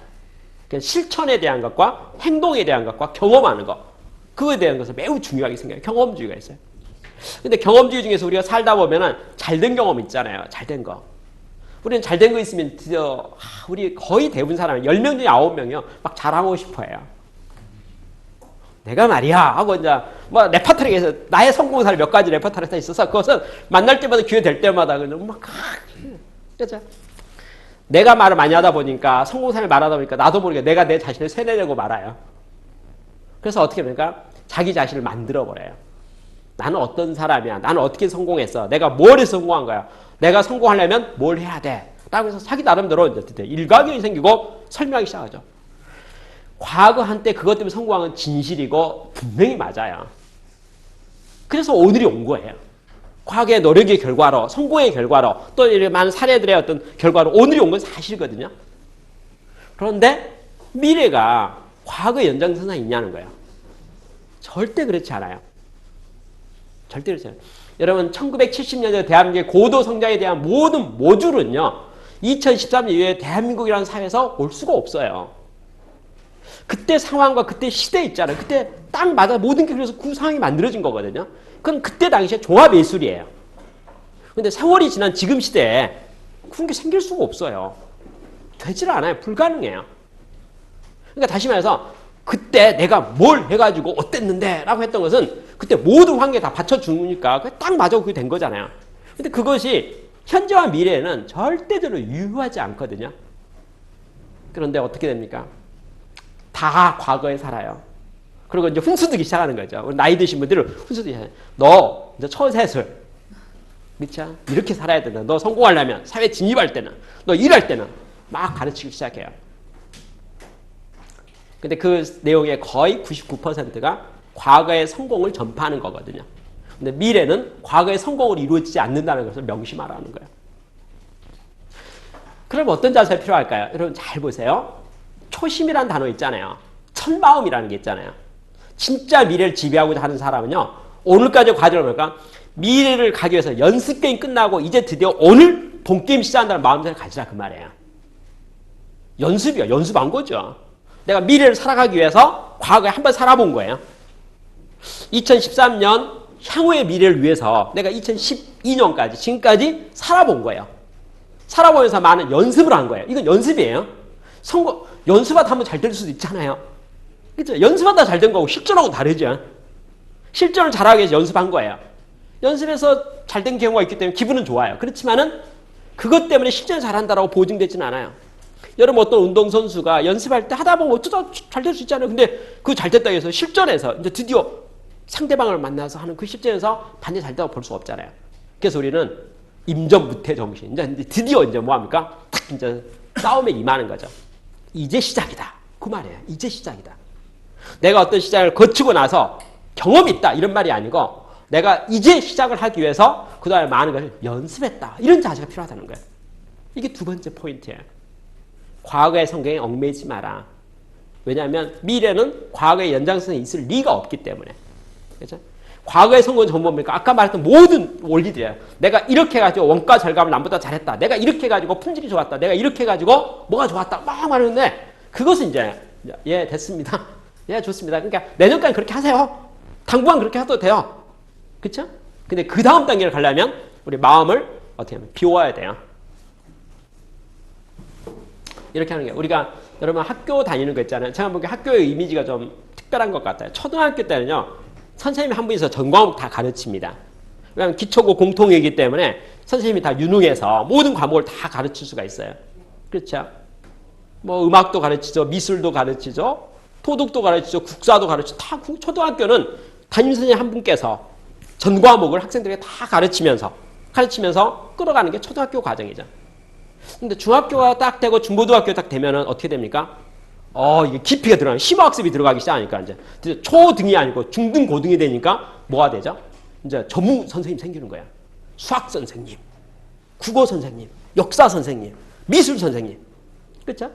그러니까 실천에 대한 것과 행동에 대한 것과 경험하는 것. 그거에 대한 것을 매우 중요하게 생각해요. 경험주의가 있어요. 근데 경험주의 중에서 우리가 살다 보면은 잘된 경험 있잖아요. 잘된 거. 우리는 잘된 거 있으면 드디어 우리 거의 대부분 사람이 10명 중에 9명이요. 막 자랑하고 싶어 해요. 내가 말이야 하고 이제 레퍼토리에서 나의 성공사를 몇 가지 레퍼토리가 있어서 그것은 만날 때마다 기회 될 때마다 그냥 막 그죠? 내가 말을 많이 하다 보니까 성공사를 말하다 보니까 나도 모르게 내가 내 자신을 세뇌내고 말아요. 그래서 어떻게 합니까? 자기 자신을 만들어 버려요. 나는 어떤 사람이야? 나는 어떻게 성공했어? 내가 뭘 해서 성공한 거야? 내가 성공하려면 뭘 해야 돼? 라고 해서 자기 나름대로 이제 일가견이 생기고 설명하기 시작하죠. 과거 한때 그것 때문에 성공한 건 진실이고 분명히 맞아요. 그래서 오늘이 온 거예요. 과거의 노력의 결과로, 성공의 결과로, 또 이런 많은 사례들의 어떤 결과로 오늘이 온 건 사실이거든요. 그런데 미래가 과거의 연장선상에 있냐는 거예요. 절대 그렇지 않아요. 절대 그렇지 않아요. 여러분 1970년대 대한민국의 고도 성장에 대한 모든 모듈은요. 2013년 이후에 대한민국이라는 사회에서 올 수가 없어요. 그때 상황과 그때 시대 있잖아요. 그때 딱 맞아 모든 게 그래서 그 상황이 만들어진 거거든요. 그건 그때 당시에 종합 예술이에요. 근데 세월이 지난 지금 시대에 그런 게 생길 수가 없어요. 되질 않아요. 불가능해요. 그러니까 다시 말해서 그때 내가 뭘 해가지고 어땠는데 라고 했던 것은 그때 모든 환경에 다 받쳐주니까 그게 딱 맞아 그게 된 거잖아요. 근데 그것이 현재와 미래에는 절대적으로 유효하지 않거든요. 그런데 어떻게 됩니까? 다 과거에 살아요. 그리고 이제 훈수두기 시작하는 거죠. 나이 드신 분들은 훈수두기 시작해요. 너 이제 처세술 그렇죠? 이렇게 살아야 된다. 너 성공하려면 사회 진입할 때는 너 일할 때는 막 가르치기 시작해요. 근데 그 내용의 거의 99%가 과거의 성공을 전파하는 거거든요. 근데 미래는 과거의 성공으로 이루어지지 않는다는 것을 명심하라는 거예요. 그럼 어떤 자세가 필요할까요? 여러분 잘 보세요. 초심이라는 단어 있잖아요. 첫마음이라는 게 있잖아요. 진짜 미래를 지배하고자 하는 사람은요. 오늘까지 과정을 보니까 미래를 가기 위해서 연습 게임 끝나고 이제 드디어 오늘 본 게임 시작한다는 마음을 가지라 그 말이에요. 연습이야. 연습한 거죠. 내가 미래를 살아가기 위해서 과거에 한번 살아본 거예요. 2013년 향후의 미래를 위해서 내가 2012년까지 지금까지 살아본 거예요. 살아보면서 많은 연습을 한 거예요. 이건 연습이에요. 연습하다 하면 잘 될 수도 있잖아요. 그렇죠? 연습하다 잘 된 거고 실전하고 다르죠. 실전을 잘하기 위해서 연습한 거예요. 연습해서 잘 된 경우가 있기 때문에 기분은 좋아요. 그렇지만은 그것 때문에 실전을 잘한다라고 보증되지는 않아요. 여러분 어떤 운동선수가 연습할 때 하다 보면 어쩌다 잘 될 수 있잖아요. 근데 그 잘 됐다고 해서 실전에서 이제 드디어 상대방을 만나서 하는 그 실전에서 반드시 잘 됐다고 볼 수 없잖아요. 그래서 우리는 임전무태 정신. 이제 드디어 이제 뭐 합니까? 탁 이제 싸움에 임하는 거죠. 이제 시작이다. 그 말이에요. 이제 시작이다. 내가 어떤 시작을 거치고 나서 경험이 있다. 이런 말이 아니고 내가 이제 시작을 하기 위해서 그동안에 많은 것을 연습했다. 이런 자세가 필요하다는 거예요. 이게 두 번째 포인트예요. 과거의 성경에 얽매이지 마라. 왜냐하면 미래는 과거의 연장선에 있을 리가 없기 때문에. 그렇죠? 과거의 성공은 전부 뭡니까? 아까 말했던 모든 원리들이에요. 내가 이렇게 해가지고 원가 절감을 남보다 잘했다. 내가 이렇게 해가지고 품질이 좋았다. 내가 이렇게 해가지고 뭐가 좋았다. 막 말하는데 그것은 이제 예 됐습니다. 예 좋습니다. 그러니까 내년까지 그렇게 하세요. 당분간 그렇게 해도 돼요. 그렇죠? 근데 그 다음 단계를 가려면 우리 마음을 어떻게 하면 비워야 돼요. 이렇게 하는 게 우리가 여러분 학교 다니는 거 있잖아요. 제가 보기에 학교의 이미지가 좀 특별한 것 같아요. 초등학교 때는요. 선생님이 한 분이서 전 과목 다 가르칩니다. 왜냐하면 기초고 공통이기 때문에 선생님이 다 유능해서 모든 과목을 다 가르칠 수가 있어요. 그렇죠? 뭐 음악도 가르치죠. 미술도 가르치죠. 토독도 가르치죠. 국사도 가르치죠. 다 초등학교는 담임선생님 한 분께서 전 과목을 학생들에게 다 가르치면서 끌어가는 게 초등학교 과정이죠. 근데 중학교가 딱 되고 중고등학교 딱 되면은 어떻게 됩니까? 이게 깊이가 들어가는 심화학습이 들어가기 시작하니까 이제 초등이 아니고 중등 고등이 되니까 뭐가 되죠? 이제 전문 선생님 생기는 거야. 수학 선생님, 국어 선생님, 역사 선생님, 미술 선생님. 그렇죠?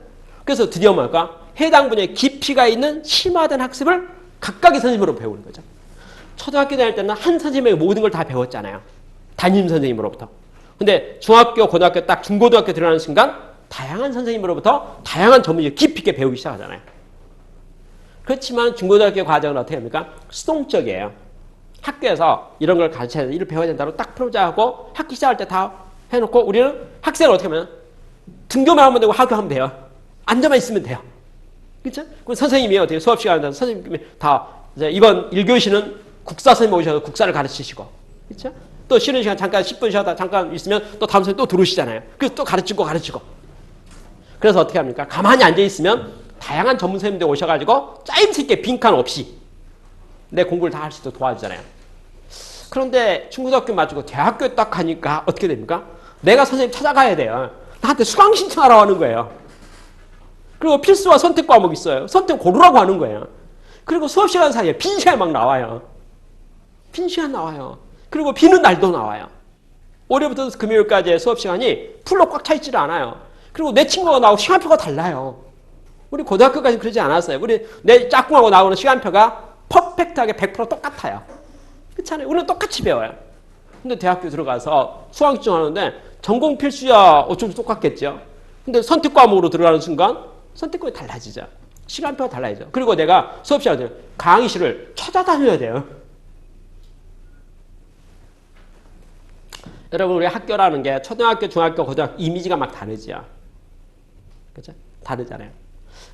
그래서 드디어 뭘까? 해당 분야에 깊이가 있는 심화된 학습을 각각의 선생님으로 배우는 거죠. 초등학교 다닐 때는 한 선생님에게 모든 걸 다 배웠잖아요. 담임 선생님으로부터. 근데 중학교, 고등학교 딱 중고등학교 들어가는 순간 다양한 선생님으로부터 다양한 전문을 깊이 있게 배우기 시작하잖아요. 그렇지만 중고등학교 과정은 어떻게 합니까? 수동적이에요. 학교에서 이런 걸 가르쳐야 돼, 이걸 배워야 된다고 딱 프로자하고 학기 시작할 때 다 해놓고 우리는 학생을 어떻게 하면 등교만 하면 되고 학교하면 돼요. 앉아만 있으면 돼요. 그렇죠? 그럼 선생님이 어떻게 수업 시간에 선생님이 다 이제 이번 1교시는 국사 선생님 오셔서 국사를 가르치시고, 그렇죠? 또 쉬는 시간 잠깐 10분 쉬었다 잠깐 있으면 또 다음 선생님 또 들어오시잖아요. 그래서 또 가르치고. 그래서 어떻게 합니까? 가만히 앉아있으면 다양한 전문 선생님들 오셔가지고 짜임새 있게 빈칸 없이 내 공부를 다 할 수 있도록 도와주잖아요. 그런데 중고등학교 마치고 대학교에 딱 가니까 어떻게 됩니까? 내가 선생님 찾아가야 돼요. 나한테 수강 신청하라고 하는 거예요. 그리고 필수와 선택 과목이 있어요. 선택 고르라고 하는 거예요. 그리고 수업 시간 사이에 빈 시간이 막 나와요. 빈 시간 나와요. 그리고 비는 날도 나와요. 월요일부터 금요일까지의 수업 시간이 풀로 꽉 차 있지를 않아요. 그리고 내 친구가 나오고 시간표가 달라요. 우리 고등학교까지 그러지 않았어요. 내 짝꿍하고 나오는 시간표가 퍼펙트하게 100% 똑같아요. 그렇잖아요. 우리는 똑같이 배워요. 근데 대학교 들어가서 수강 신청하는데 전공 필수야 어쩌면 똑같겠죠. 근데 선택 과목으로 들어가는 순간 선택권이 달라지죠. 시간표가 달라지죠. 그리고 내가 수업 시간에 강의실을 찾아다녀야 돼요. 여러분 우리 학교라는 게 초등학교, 중학교, 고등학교 이미지가 막 다르죠. 그렇죠? 다르잖아요.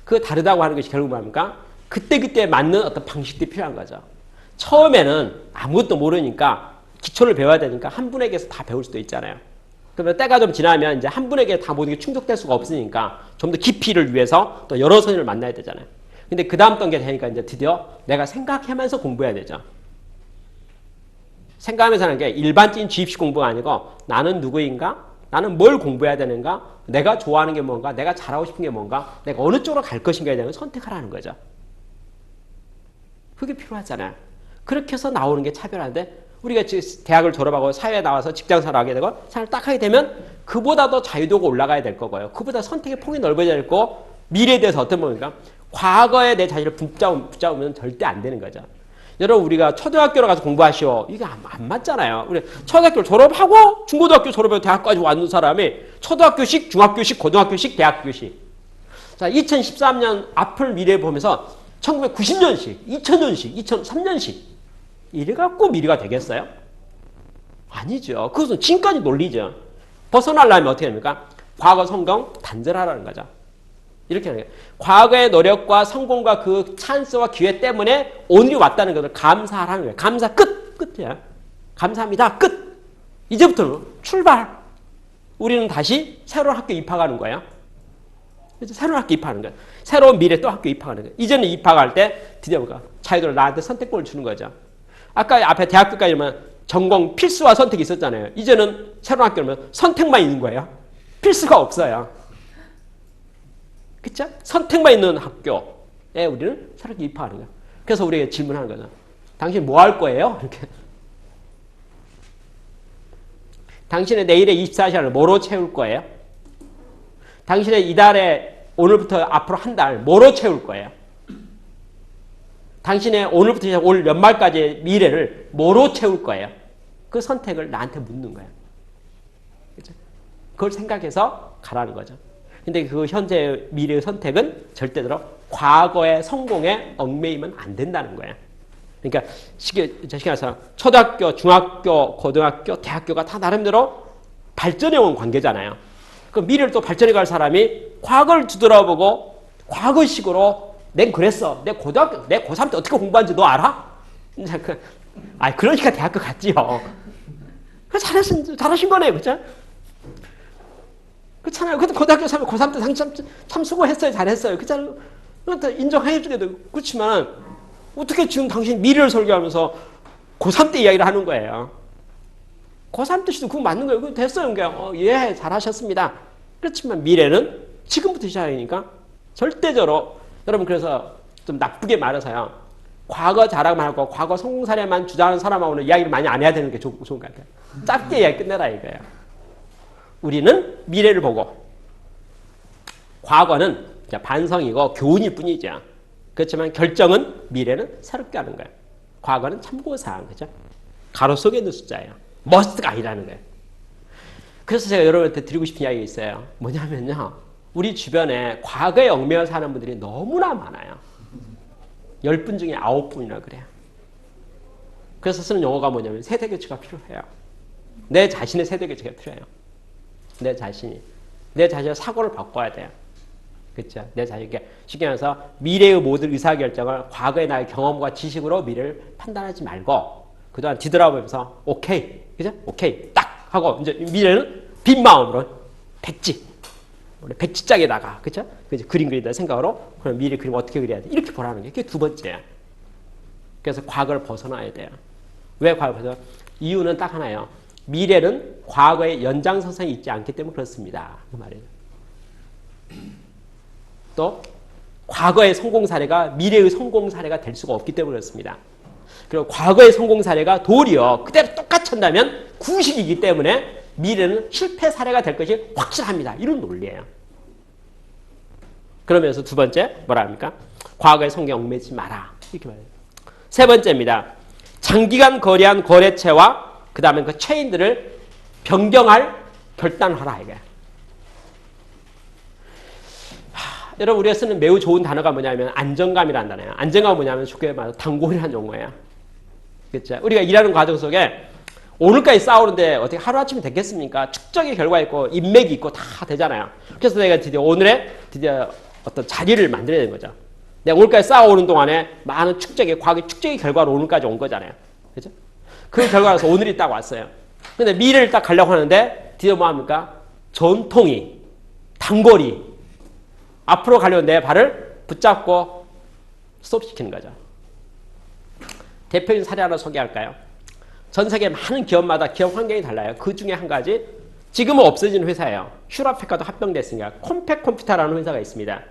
그 다르다고 하는 것이 결국 뭡니까? 그때 맞는 어떤 방식들이 필요한 거죠. 처음에는 아무것도 모르니까 기초를 배워야 되니까 한 분에게서 다 배울 수도 있잖아요. 그러면 때가 좀 지나면 이제 한 분에게 다 모든 게 충족될 수가 없으니까 좀 더 깊이를 위해서 또 여러 선생님을 만나야 되잖아요. 근데 그 다음 단계 되니까 이제 드디어 내가 생각하면서 공부해야 되죠. 생각하면서 하는 게 일반적인 주입식 공부가 아니고 나는 누구인가? 나는 뭘 공부해야 되는가? 내가 좋아하는 게 뭔가? 내가 잘하고 싶은 게 뭔가? 내가 어느 쪽으로 갈 것인가에 대한 선택하라는 거죠. 그게 필요하잖아요. 그렇게 해서 나오는 게 차별화인데 우리가 대학을 졸업하고 사회에 나와서 직장생활을 하게 되고 생활을 딱 하게 되면 그보다 더 자유도가 올라가야 될 거고요. 그보다 선택의 폭이 넓어져야 될 거고 미래에 대해서 어떤 겁니까? 과거에 내 자신을 붙잡으면 절대 안 되는 거죠. 여러분 우리가 초등학교로 가서 공부하시오. 이게 안 맞잖아요. 우리 초등학교 졸업하고 중고등학교 졸업하고 대학까지 왔는 사람이 초등학교식, 중학교식, 고등학교식, 대학교식. 자, 2013년 앞을 미래 보면서 1990년식, 2000년식, 2003년식 이래갖고 미래가 되겠어요? 아니죠. 그것은 지금까지 논리죠. 벗어나려면 어떻게 됩니까? 과거 성공 단절하라는 거죠. 이렇게 하는 거예요. 과거의 노력과 성공과 그 찬스와 기회 때문에 오늘이 왔다는 것을 감사하라는 거예요. 감사 끝! 끝이야. 감사합니다. 끝! 이제부터는 출발! 우리는 다시 새로운 학교에 입학하는 거예요. 새로운 학교에 입학하는 거예요. 새로운 미래 또 학교에 입학하는 거예요. 이제는 입학할 때 드디어 뭔가 자기들 나한테 선택권을 주는 거죠. 아까 앞에 대학교까지 오면 전공 필수와 선택이 있었잖아요. 이제는 새로운 학교는 선택만 있는 거예요. 필수가 없어요. 그쵸? 선택만 있는 학교에 우리는 새롭게 입학하는 거예요. 그래서 우리에게 질문하는 거죠. 당신 뭐 할 거예요? 이렇게. 당신의 내일의 24시간을 뭐로 채울 거예요? 당신의 이달에 오늘부터 앞으로 한 달 뭐로 채울 거예요? 당신의 오늘부터 시작 올 연말까지의 미래를 뭐로 채울 거예요? 그 선택을 나한테 묻는 거예요. 그렇죠? 그걸 생각해서 가라는 거죠. 근데 그 현재의 미래의 선택은 절대로 과거의 성공에 얽매이면 안 된다는 거예요. 그러니까 쉽게 말해서 초등학교, 중학교, 고등학교, 대학교가 다 나름대로 발전해 온 관계잖아요. 그 미래를 또 발전해 갈 사람이 과거를 뒤돌아보고 과거식으로 낸 그랬어. 내 고등학교, 내 고3 때 어떻게 공부하는지 너 알아? 그러니까 대학교 갔지요. 잘하신 거네요. 그죠? 그렇잖아요. 그때 고등학교 3면 고3 때 참 수고했어요. 잘했어요. 그렇잖아요. 인정해주게도 그렇지만 어떻게 지금 당신 미래를 설계하면서 고3 때 이야기를 하는 거예요. 고3 때 시도 그거 맞는 거예요. 그거 됐어요. 그냥 예, 잘하셨습니다. 그렇지만 미래는 지금부터 시작이니까 절대적으로 여러분 그래서 좀 나쁘게 말해서요. 과거 자랑만 하고 과거 성공 사례만 주장하는 사람하고는 이야기를 많이 안 해야 되는 게 좋은 것 같아요. 짧게 이야기 끝내라 이거예요. 우리는 미래를 보고 과거는 반성이고 교훈일 뿐이죠. 그렇지만 결정은 미래는 새롭게 하는 거예요. 과거는 참고사항, 그죠? 가로 속에 있는 숫자예요. 머스트가 아니라는 거예요. 그래서 제가 여러분한테 드리고 싶은 이야기가 있어요. 뭐냐면요. 우리 주변에 과거에 얽매여 사는 분들이 너무나 많아요. 10분 중에 9분이나 그래요. 그래서 쓰는 용어가 뭐냐면 세대교체가 필요해요. 내 자신의 세대교체가 필요해요. 내 자신의 사고를 바꿔야 돼요. 그렇죠? 내 자신에게 쉽게 말해서 미래의 모든 의사결정을 과거의 나의 경험과 지식으로 미래를 판단하지 말고 그동안 뒤돌아보면서 오케이, 그죠? 오케이, 딱 하고 이제 미래는 빈 마음으로 백지장에다가 그렇죠? 그림 그린다 생각으로 그럼 미래 그림 어떻게 그려야 돼? 이렇게 보라는 게 그게 두 번째야. 그래서 과거를 벗어나야 돼요. 왜 과거를 벗어나? 이유는 딱 하나예요. 미래는 과거의 연장선상에 있지 않기 때문에 그렇습니다. 그 말이에요. 또 과거의 성공 사례가 미래의 성공 사례가 될 수가 없기 때문에 그렇습니다. 그리고 과거의 성공 사례가 도리어 그대로 똑같이 한다면 구식이기 때문에 미래는 실패 사례가 될 것이 확실합니다. 이런 논리예요. 그러면서 두 번째 뭐라 합니까? 과거의 성공에 얽매이지 마라. 이렇게 말해요. 세 번째입니다. 장기간 거래한 거래처와 그 다음에 그 체인들을 변경할 결단하라 이게. 여러분 우리가 쓰는 매우 좋은 단어가 뭐냐면 안정감이라는 단어예요. 안정감은 뭐냐면 쉽게 말해서 단골이라는 용어예요. 그렇죠? 우리가 일하는 과정 속에 오늘까지 싸우는데 어떻게 하루아침에 됐겠습니까? 축적의 결과 있고 인맥이 있고 다 되잖아요. 그래서 내가 드디어 어떤 자리를 만들어야 되는 거죠. 내가 오늘까지 싸워오는 동안에 많은 과학의 축적의 결과로 오늘까지 온 거잖아요. 그죠? 그 결과로서 오늘이 딱 왔어요. 근데 미래를 딱 가려고 하는데 드디어 뭐 합니까? 전통이, 단골이 앞으로 가려는 내 발을 붙잡고 스톱시키는 거죠. 대표적인 사례 하나 소개할까요? 전 세계 많은 기업마다 기업 환경이 달라요. 그 중에 한 가지 지금은 없어진 회사예요. 휴라페카도 합병됐으니까 컴팩 컴퓨터라는 회사가 있습니다.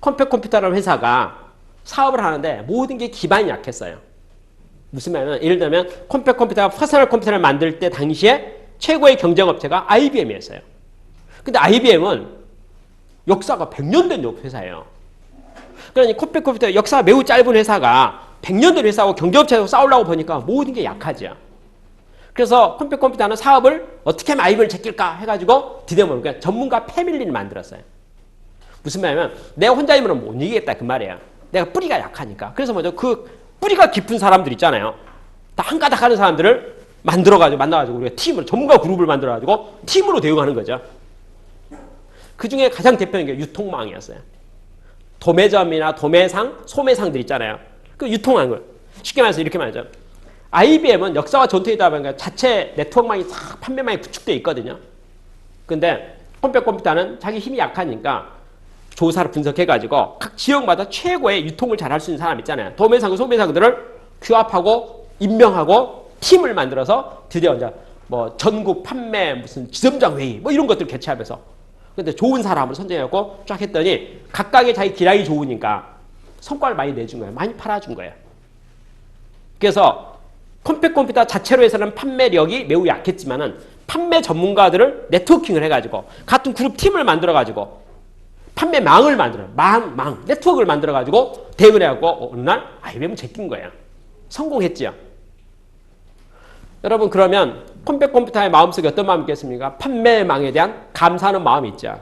컴팩 컴퓨터라는 회사가 사업을 하는데 모든 게 기반이 약했어요. 무슨 말이냐면 예를 들면 컴팩 컴퓨터가 퍼스널 컴퓨터를 만들 때 당시에 최고의 경쟁업체가 IBM이었어요. 근데 IBM은 역사가 100년 된 회사예요. 그러니 컴팩 컴퓨터 역사가 매우 짧은 회사가 100년들 회사하고 경쟁업체하고 싸우려고 보니까 모든 게 약하죠. 그래서 컴팩컴퓨터는 사업을 어떻게 하면 아이를 제낄까 해가지고 드디어 그러니까 전문가 패밀리를 만들었어요. 무슨 말이냐면 내가 혼자 힘으로는 못 이기겠다 그 말이에요. 내가 뿌리가 약하니까. 그래서 먼저 그 뿌리가 깊은 사람들 있잖아요. 다 한 가닥 하는 사람들을 만나가지고 우리가 팀으로 전문가 그룹을 만들어가지고 팀으로 대응하는 거죠. 그 중에 가장 대표적인 게 유통망이었어요. 도매점이나 도매상, 소매상들 있잖아요. 그 유통하는 걸. 쉽게 말해서 이렇게 말하죠. IBM은 역사와 전통이다 보니까 자체 네트워크망이 싹 판매망이 구축되어 있거든요. 근데 컴팩컴퓨터는 자기 힘이 약하니까 조사를 분석해가지고 각 지역마다 최고의 유통을 잘할 수 있는 사람 있잖아요. 도매상, 소매상들을 규합하고 임명하고 팀을 만들어서 드디어 이제 뭐 전국 판매 무슨 지점장 회의 뭐 이런 것들 개최하면서 근데 좋은 사람을 선정해갖고 쫙 했더니 각각의 자기 기량이 좋으니까 성과를 많이 내준 거예요. 많이 팔아준 거예요. 그래서 컴팩컴퓨터 자체로 해서는 판매력이 매우 약했지만은 판매 전문가들을 네트워킹을 해가지고 같은 그룹 팀을 만들어가지고 판매망을 만들어요. 네트워크를 만들어가지고 대응을 해갖고 어느 날 IBM은 제낀 거예요. 성공했지요. 여러분 그러면 컴팩컴퓨터의 마음속에 어떤 마음이 있겠습니까? 판매망에 대한 감사하는 마음이 있죠.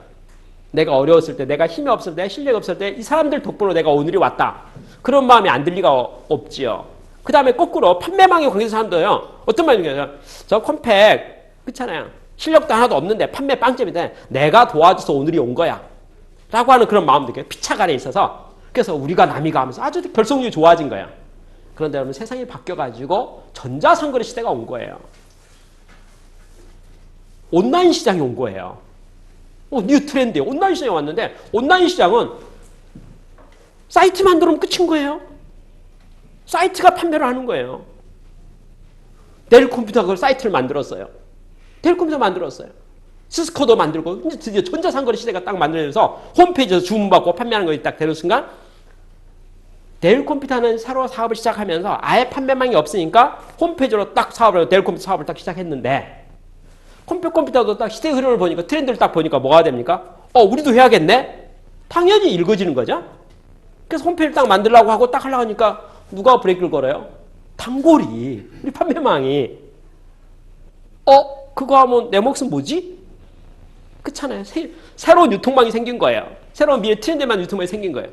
내가 어려웠을 때, 내가 힘이 없을 때, 실력이 없을 때 이 사람들 덕분으로 내가 오늘이 왔다. 그런 마음이 안 들 리가 없지요. 그 다음에 거꾸로 판매망에 관계된 사람도요. 어떤 말이냐면 저 컴팩 그렇잖아요. 실력도 하나도 없는데 판매 빵점인데 내가 도와줘서 오늘이 온 거야. 라고 하는 그런 마음도 있어요. 피착 안에 있어서. 그래서 우리가 남이가 하면서 아주 결속력이 좋아진 거예요. 그런데 여러분 세상이 바뀌어가지고 전자상거래 시대가 온 거예요. 온라인 시장이 온 거예요. 뉴 트렌드에 온라인 시장이 왔는데 온라인 시장은 사이트 만들면 끝인 거예요. 사이트가 판매를 하는 거예요. 델 컴퓨터가 그걸 사이트를 만들었어요. 델 컴퓨터 만들었어요. 시스코도 만들고 이제 드디어 전자상거래 시대가 딱 만들어져서 홈페이지에서 주문받고 판매하는 것이 딱 되는 순간 델 컴퓨터는 새로 사업을 시작하면서 아예 판매망이 없으니까 홈페이지로 딱 사업을 델 컴퓨터 사업을 딱 시작했는데 컴퓨터도 딱 시대의 흐름을 보니까 트렌드를 딱 보니까 뭐가 됩니까? 우리도 해야겠네? 당연히 읽어지는 거죠. 그래서 홈페이지를 딱 만들려고 하고 딱 하려고 하니까 누가 브레이크를 걸어요? 단골이 우리 판매망이 그거 하면 내 몫은 뭐지? 그렇잖아요. 새로운 유통망이 생긴 거예요. 새로운 미래 트렌드만 유통망이 생긴 거예요.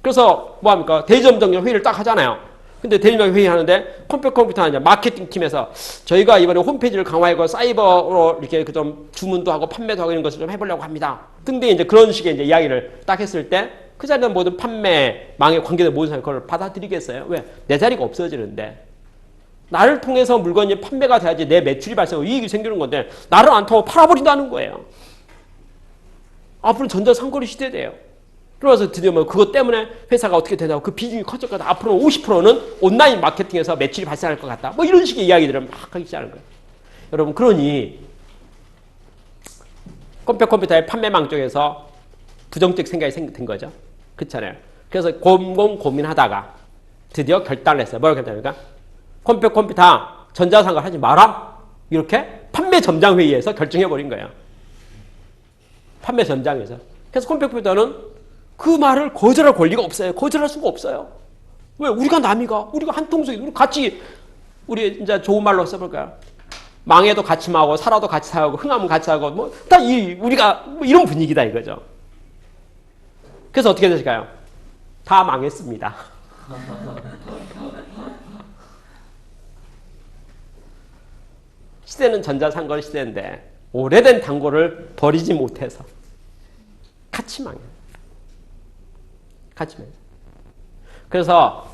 그래서 뭐합니까? 대리점장 회의를 딱 하잖아요. 근데 대리점장 회의하는데 컴퓨터 이제 마케팅 팀에서 저희가 이번에 홈페이지를 강화하고 사이버로 이렇게 좀 주문도 하고 판매도 하고 이런 것을 좀 해보려고 합니다. 등등 이제 그런 식의 이제 이야기를 딱 했을 때 그 자리는 모든 판매망에 관계된 모든 사람이 그걸 받아들이겠어요? 왜? 내 자리가 없어지는데. 나를 통해서 물건이 판매가 돼야지 내 매출이 발생하고 이익이 생기는 건데 나를 안 타고 팔아버린다는 거예요. 앞으로 전자상거래 시대돼요. 그래서 드디어 그것 때문에 회사가 어떻게 되냐고 그 비중이 커졌거든. 앞으로는 50%는 온라인 마케팅에서 매출이 발생할 것 같다. 이런 식의 이야기들을 막 하기 시작하는 거예요. 여러분 그러니 컴퓨터의 판매망 쪽에서 부정적 생각이 된 거죠. 그렇잖아요. 그래서 고민하다가 드디어 결단을 했어요. 뭐라고 결단합니까? 컴퓨터 전자상거래 하지 마라. 이렇게 판매 점장 회의에서 결정해버린 거예요. 판매 점장에서. 그래서 컴퓨터는 그 말을 거절할 권리가 없어요. 거절할 수가 없어요. 왜? 우리가 남이가, 우리가 한 통속이, 우리 같이, 우리 이제 좋은 말로 써볼까요? 망해도 같이 망하고, 살아도 같이 살고, 흥하면 같이 하고, 우리가 이런 분위기다 이거죠. 그래서 어떻게 되실까요? 다 망했습니다. 시대는 전자상거래 시대인데, 오래된 단골을 버리지 못해서 같이 망해요. 그래서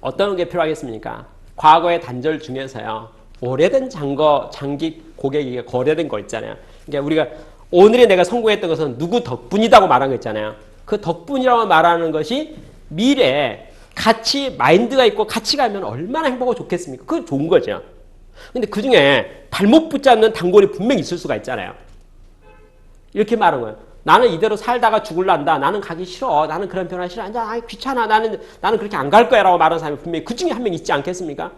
어떤 게 필요하겠습니까? 과거의 단절 중에서요. 오래된 장기 고객에게 거래된 거 있잖아요. 그러니까 우리가 오늘의 내가 성공했던 것은 누구 덕분이라고 말한 거 있잖아요. 그 덕분이라고 말하는 것이 미래에 같이 마인드가 있고 같이 가면 얼마나 행복하고 좋겠습니까? 그건 좋은 거죠. 근데 그 중에 발목 붙잡는 단골이 분명히 있을 수가 있잖아요. 이렇게 말하는 거예요. 나는 이대로 살다가 죽을란다. 나는 가기 싫어. 나는 그런 변화 싫어. 귀찮아. 나는 그렇게 안 갈 거야. 라고 말하는 사람이 분명히 그 중에 한 명 있지 않겠습니까?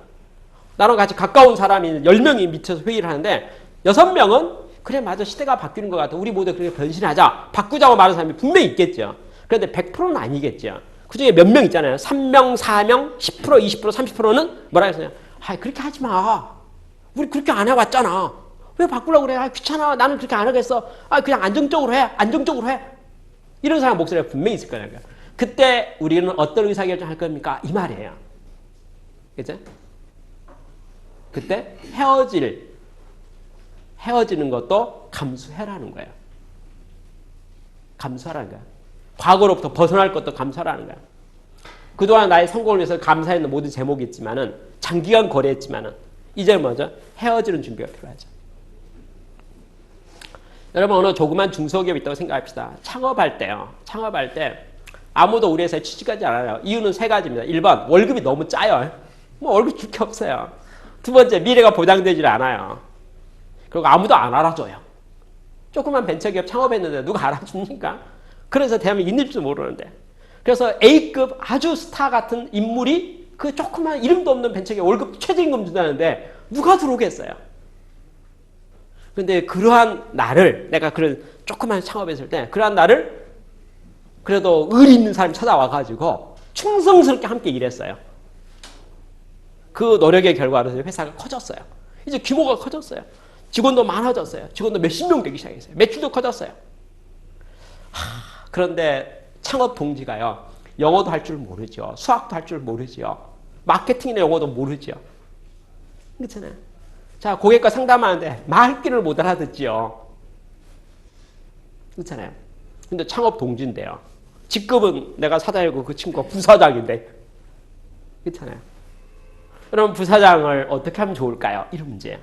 나랑 같이 가까운 사람이 10명이 밑에서 회의를 하는데 6명은 그래 맞아. 시대가 바뀌는 것 같아. 우리 모두 그렇게 변신하자. 바꾸자고 말하는 사람이 분명히 있겠죠. 그런데 100%는 아니겠죠. 그중에 몇 명 있잖아요. 3명, 4명, 10%, 20%, 30%는 뭐라 했어요? 아, 그렇게 하지 마. 우리 그렇게 안 해왔잖아. 왜 바꾸려고 그래? 아, 귀찮아. 나는 그렇게 안 하겠어. 아, 그냥 안정적으로 해. 안정적으로 해. 이런 사람 목소리가 분명히 있을 거라고요. 그때 우리는 어떤 의사결정을 할 겁니까? 이 말이에요. 그죠? 그때 헤어지는 것도 감수해라는 거예요. 감수하라는 거예요. 과거로부터 벗어날 것도 감수하라는 거예요. 그동안 나의 성공을 위해서 감사했는 모든 제목이 있지만은 장기간 거래했지만은 이제 뭐죠? 헤어지는 준비가 필요하죠. 여러분 어느 조그만 중소기업이 있다고 생각합시다. 창업할 때요. 창업할 때 아무도 우리 회사에 취직하지 않아요. 이유는 세 가지입니다. 1번 월급이 너무 짜요. 뭐 월급 줄 게 없어요. 두 번째 미래가 보장되질 않아요. 그리고 아무도 안 알아줘요. 조그만 벤처기업 창업했는데 누가 알아줍니까? 그래서 대한민국 있는지도 모르는데. 그래서 A급 아주 스타 같은 인물이 그 조그만 이름도 없는 벤처기업 월급 최저임금 준다는데 누가 들어오겠어요? 근데 그러한 나를 내가 그런 조그만 창업했을 때 그러한 나를 그래도 의리 있는 사람이 찾아와가지고 충성스럽게 함께 일했어요. 그 노력의 결과로 회사가 커졌어요. 이제 규모가 커졌어요. 직원도 많아졌어요. 직원도 몇십 명 되기 시작했어요. 매출도 커졌어요. 그런데 창업 동지가요. 영어도 할 줄 모르죠. 수학도 할 줄 모르죠. 마케팅이나 영어도 모르죠. 그렇잖아요. 자, 고객과 상담하는데 말귀를 못 알아듣지요. 그렇잖아요. 근데 창업 동지인데요. 직급은 내가 사장이고 그 친구가 부사장인데. 그렇잖아요. 그럼 부사장을 어떻게 하면 좋을까요? 이런 문제예요.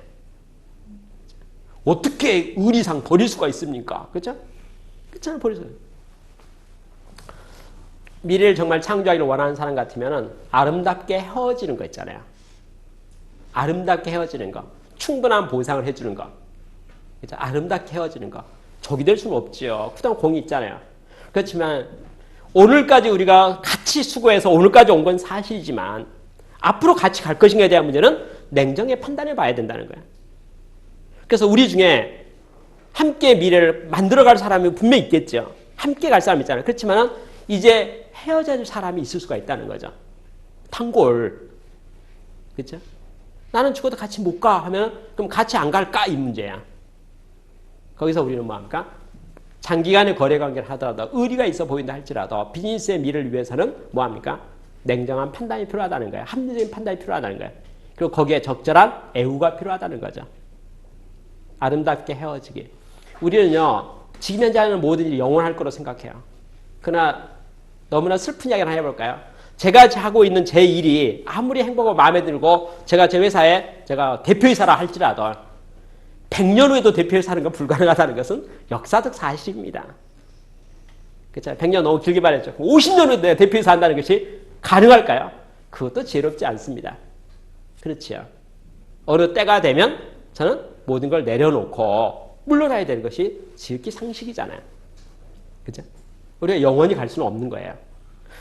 어떻게 의리상 버릴 수가 있습니까? 그렇죠? 그렇잖아요. 버릴 수 있어요. 미래를 정말 창조하기를 원하는 사람 같으면 아름답게 헤어지는 거 있잖아요. 아름답게 헤어지는 거. 충분한 보상을 해주는 거. 그렇죠? 아름답게 헤어지는 거. 적이 될 수는 없지요. 그다음 공이 있잖아요. 그렇지만 오늘까지 우리가 같이 수고해서 오늘까지 온 건 사실이지만 앞으로 같이 갈 것인가에 대한 문제는 냉정히 판단해 봐야 된다는 거예요. 그래서 우리 중에 함께 미래를 만들어갈 사람이 분명히 있겠죠. 함께 갈 사람이 있잖아요. 그렇지만 이제 헤어져야 될 사람이 있을 수가 있다는 거죠. 단골. 그렇죠? 나는 죽어도 같이 못 가 하면 그럼 같이 안 갈까? 이 문제야. 거기서 우리는 뭐합니까? 장기간의 거래관계를 하더라도 의리가 있어 보인다 할지라도 비즈니스의 미래를 위해서는 뭐합니까? 냉정한 판단이 필요하다는 거예요. 합리적인 판단이 필요하다는 거예요. 그리고 거기에 적절한 애우가 필요하다는 거죠. 아름답게 헤어지기. 우리는요. 지금 현재 하는 모든 일이 영원할 거로 생각해요. 그러나 너무나 슬픈 이야기를 하나 해볼까요? 제가 하고 있는 제 일이 아무리 행복하고 마음에 들고 제가 제 회사에 제가 대표이사라 할지라도 100년 후에도 대표이사는 건 불가능하다는 것은 역사적 사실입니다. 그렇죠? 100년 너무 길게 말했죠. 50년 후에 대표이사 한다는 것이 가능할까요? 그것도 지혜롭지 않습니다. 그렇지요. 어느 때가 되면 저는 모든 걸 내려놓고 물러나야 되는 것이 지극히 상식이잖아요. 그렇죠? 우리가 영원히 갈 수는 없는 거예요.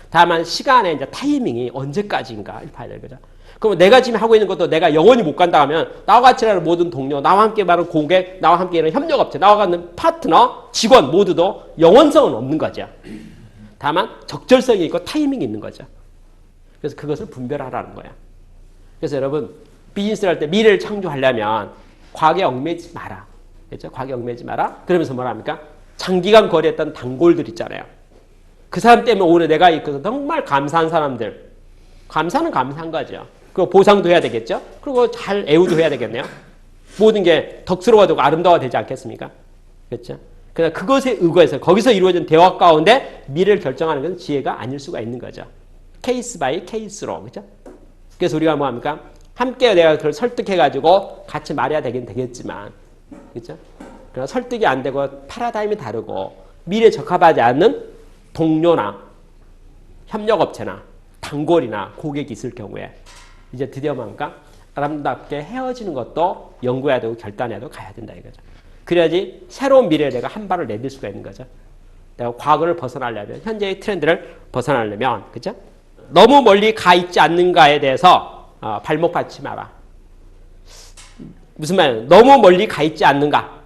다만 시간의 이제 타이밍이 언제까지인가 봐야 되는 거죠. 그럼 내가 지금 하고 있는 것도 내가 영원히 못 간다 하면 나와 같이 일하는 모든 동료, 나와 함께 말하는 고객, 나와 함께 일하는 협력업체, 나와 같은 파트너, 직원 모두도 영원성은 없는 거죠. 다만 적절성이 있고 타이밍이 있는 거죠. 그래서 그것을 분별하라는 거예요. 그래서 여러분 비즈니스를 할 때 미래를 창조하려면 과거에 얽매이지 마라. 그렇죠? 과거에 얽매이지 마라. 그러면서 뭐라 합니까? 장기간 거래했던 단골들 있잖아요. 그 사람 때문에 오늘 내가 있어서 정말 감사한 사람들. 감사는 감사한 거죠. 그리고 보상도 해야 되겠죠. 그리고 잘 애우도 해야 되겠네요. 모든 게 덕스러워지고 아름다워야 되지 않겠습니까? 그렇죠? 그래서 그것에 의거해서 거기서 이루어진 대화 가운데 미래를 결정하는 것은 지혜가 아닐 수가 있는 거죠. 케이스 바이 케이스로. 그렇죠? 그래서 우리가 뭐 합니까? 함께 내가 그걸 설득해가지고 같이 말해야 되긴 되겠지만, 그렇죠? 그러나 설득이 안 되고 파라다임이 다르고 미래에 적합하지 않는 동료나 협력업체나 단골이나 고객이 있을 경우에 이제 드디어 뭔가 아름답게 헤어지는 것도 연구해야 되고 결단해야 되고 가야 된다 이거죠. 그래야지 새로운 미래에 내가 한 발을 내딜 수가 있는 거죠. 내가 과거를 벗어나려면 현재의 트렌드를 벗어나려면 그죠? 너무 멀리 가 있지 않는가에 대해서 발목 받지 마라. 무슨 말이에요? 너무 멀리 가 있지 않는가?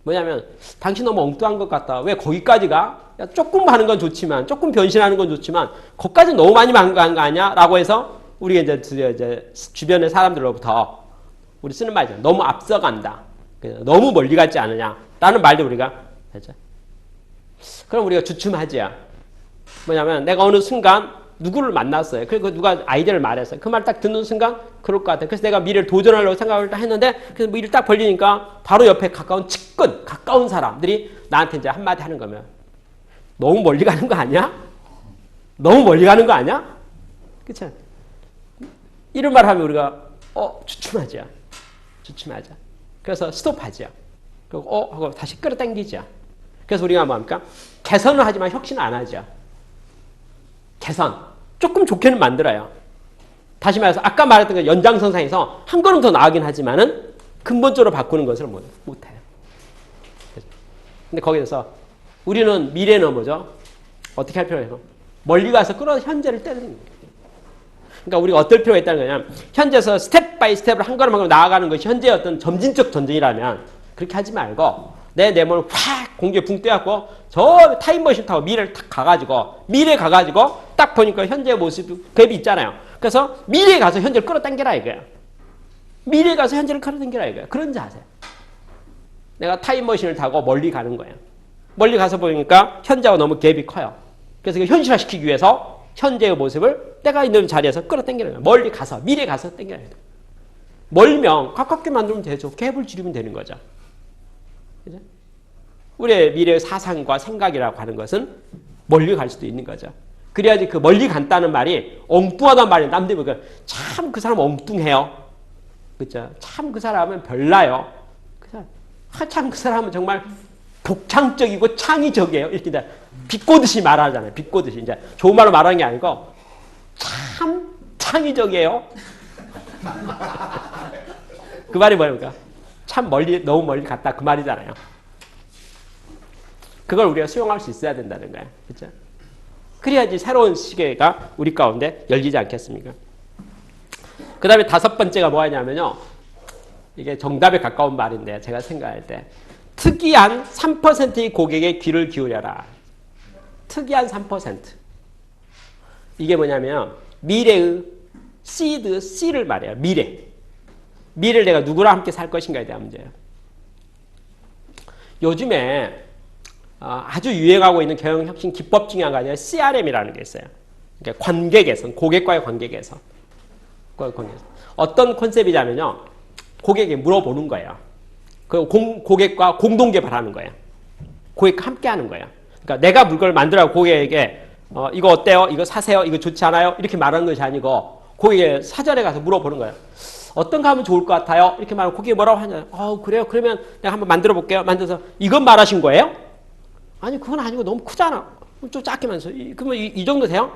뭐냐면 당신 너무 엉뚱한 것 같다. 왜 거기까지 가? 야, 조금 하는 건 좋지만, 조금 변신하는 건 좋지만, 거기까지 너무 많이 하는 거 아니야? 라고 해서 우리가 이제 주변의 사람들로부터 우리 쓰는 말이죠. 너무 앞서간다. 너무 멀리 갔지 않느냐? 라는 말도 우리가 하죠. 그럼 우리가 주춤하지요. 뭐냐면 내가 어느 순간 누구를 만났어요. 그리고 누가 아이디어를 말했어요. 그 말 딱 듣는 순간 그럴 것 같아요. 그래서 내가 미래를 도전하려고 생각을 했는데 그래서 뭐 일을 딱 벌리니까 바로 옆에 가까운 사람들이 나한테 이제 한마디 하는 거면 너무 멀리 가는 거 아니야? 너무 멀리 가는 거 아니야? 그렇죠? 이런 말 하면 우리가 주춤하죠. 주춤하죠. 그래서 스톱하죠. 그리고 하고 다시 끌어당기죠. 그래서 우리가 뭐합니까? 개선을 하지만 혁신을 안 하죠. 개선. 조금 좋게는 만들어요. 다시 말해서 아까 말했던 그 연장선상에서 한 걸음 더 나아가긴 하지만은 근본적으로 바꾸는 것을 못해요. 근데 거기에서 우리는 미래는 뭐죠? 어떻게 할 필요가 있어? 멀리 가서 현재를 때리는 거예요. 그러니까 우리가 어떨 필요가 있다는 거냐면 현재에서 스텝 바이 스텝으로 한 걸음 한 걸음 나아가는 것이 현재의 어떤 점진적 전쟁이라면 그렇게 하지 말고 내 몸을 확 공중에 붕 떼갖고 저 타임머신 타고 미래를 딱 미래에 가가지고 딱 보니까 현재의 모습이 갭이 있잖아요. 그래서 미래에 가서 현재를 끌어당겨라 이거예요. 미래에 가서 현재를 끌어당겨라 이거예요. 그런 자세. 내가 타임머신을 타고 멀리 가는 거예요. 멀리 가서 보니까 현재하고 너무 갭이 커요. 그래서 이거 현실화시키기 위해서 현재의 모습을 내가 있는 자리에서 끌어당기는 거예요. 멀리 가서 미래에 가서 당겨야 돼요. 멀면 가깝게 만들면 되죠. 갭을 줄이면 되는 거죠. 그죠? 우리의 미래의 사상과 생각이라고 하는 것은 멀리 갈 수도 있는 거죠. 그래야지 그 멀리 간다는 말이 엉뚱하단 말이에요. 남들이 보니까 참 그 사람 엉뚱해요. 그죠? 참 그 사람은 별나요. 참 그 사람은 정말 독창적이고 창의적이에요. 이렇게 비꼬듯이 말하잖아요. 비꼬듯이. 이제 좋은 말로 말하는 게 아니고 참 창의적이에요. 그 말이 뭐입니까? 참 너무 멀리 갔다 그 말이잖아요. 그걸 우리가 수용할 수 있어야 된다는 거예요. 그렇죠? 그래야지 새로운 시계가 우리 가운데 열리지 않겠습니까? 그 다음에 다섯 번째가 뭐냐면요. 이게 정답에 가까운 말인데 제가 생각할 때 특이한 3%의 고객의 귀를 기울여라. 특이한 3%. 이게 뭐냐면 미래의 시드, C를 말해요. 미래를 내가 누구랑 함께 살 것인가에 대한 문제예요. 요즘에 아주 유행하고 있는 경영혁신 기법 중에 한 가지가 CRM이라는 게 있어요. 그러니까 관계 개선, 고객과의 관계 개선. 어떤 컨셉이냐면요. 고객에게 물어보는 거예요. 그 고객과 공동 개발하는 거예요. 고객과 함께 하는 거예요. 그러니까 내가 물건을 만들어 고객에게 이거 어때요? 이거 사세요? 이거 좋지 않아요? 이렇게 말하는 것이 아니고 고객에게 사전에 가서 물어보는 거예요. 어떤 거 하면 좋을 것 같아요? 이렇게 말하면 고객이 뭐라고 하냐? 그래요? 그러면 내가 한번 만들어 볼게요. 만들어서 이건 말하신 거예요? 아니 그건 아니고 너무 크잖아. 좀 작게 만들어서 그러면 이 정도 돼요?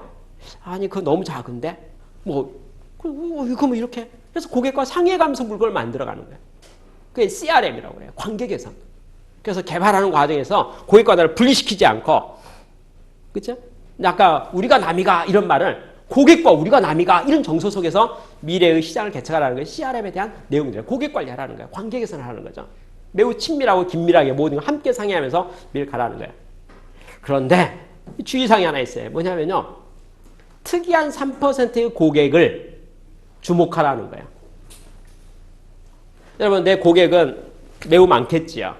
아니 그건 너무 작은데? 그럼 이렇게 그래서 고객과 상의해가면서 물건을 만들어가는 거예요. 그게 CRM이라고 해요. 관계 개선. 그래서 개발하는 과정에서 고객과 나를 분리시키지 않고, 그렇죠? 아까 우리가 남이가 이런 말을 고객과 우리가 남이가 이런 정서 속에서 미래의 시장을 개척하라는 게 CRM에 대한 내용이에요. 고객 관리하라는 거예요. 관계 개선을 하는 거죠. 매우 친밀하고 긴밀하게 모든 걸 함께 상의하면서 미래를 가라는 거예요. 그런데 주의사항이 하나 있어요. 뭐냐면요. 특이한 3%의 고객을 주목하라는 거예요. 여러분 내 고객은 매우 많겠지요.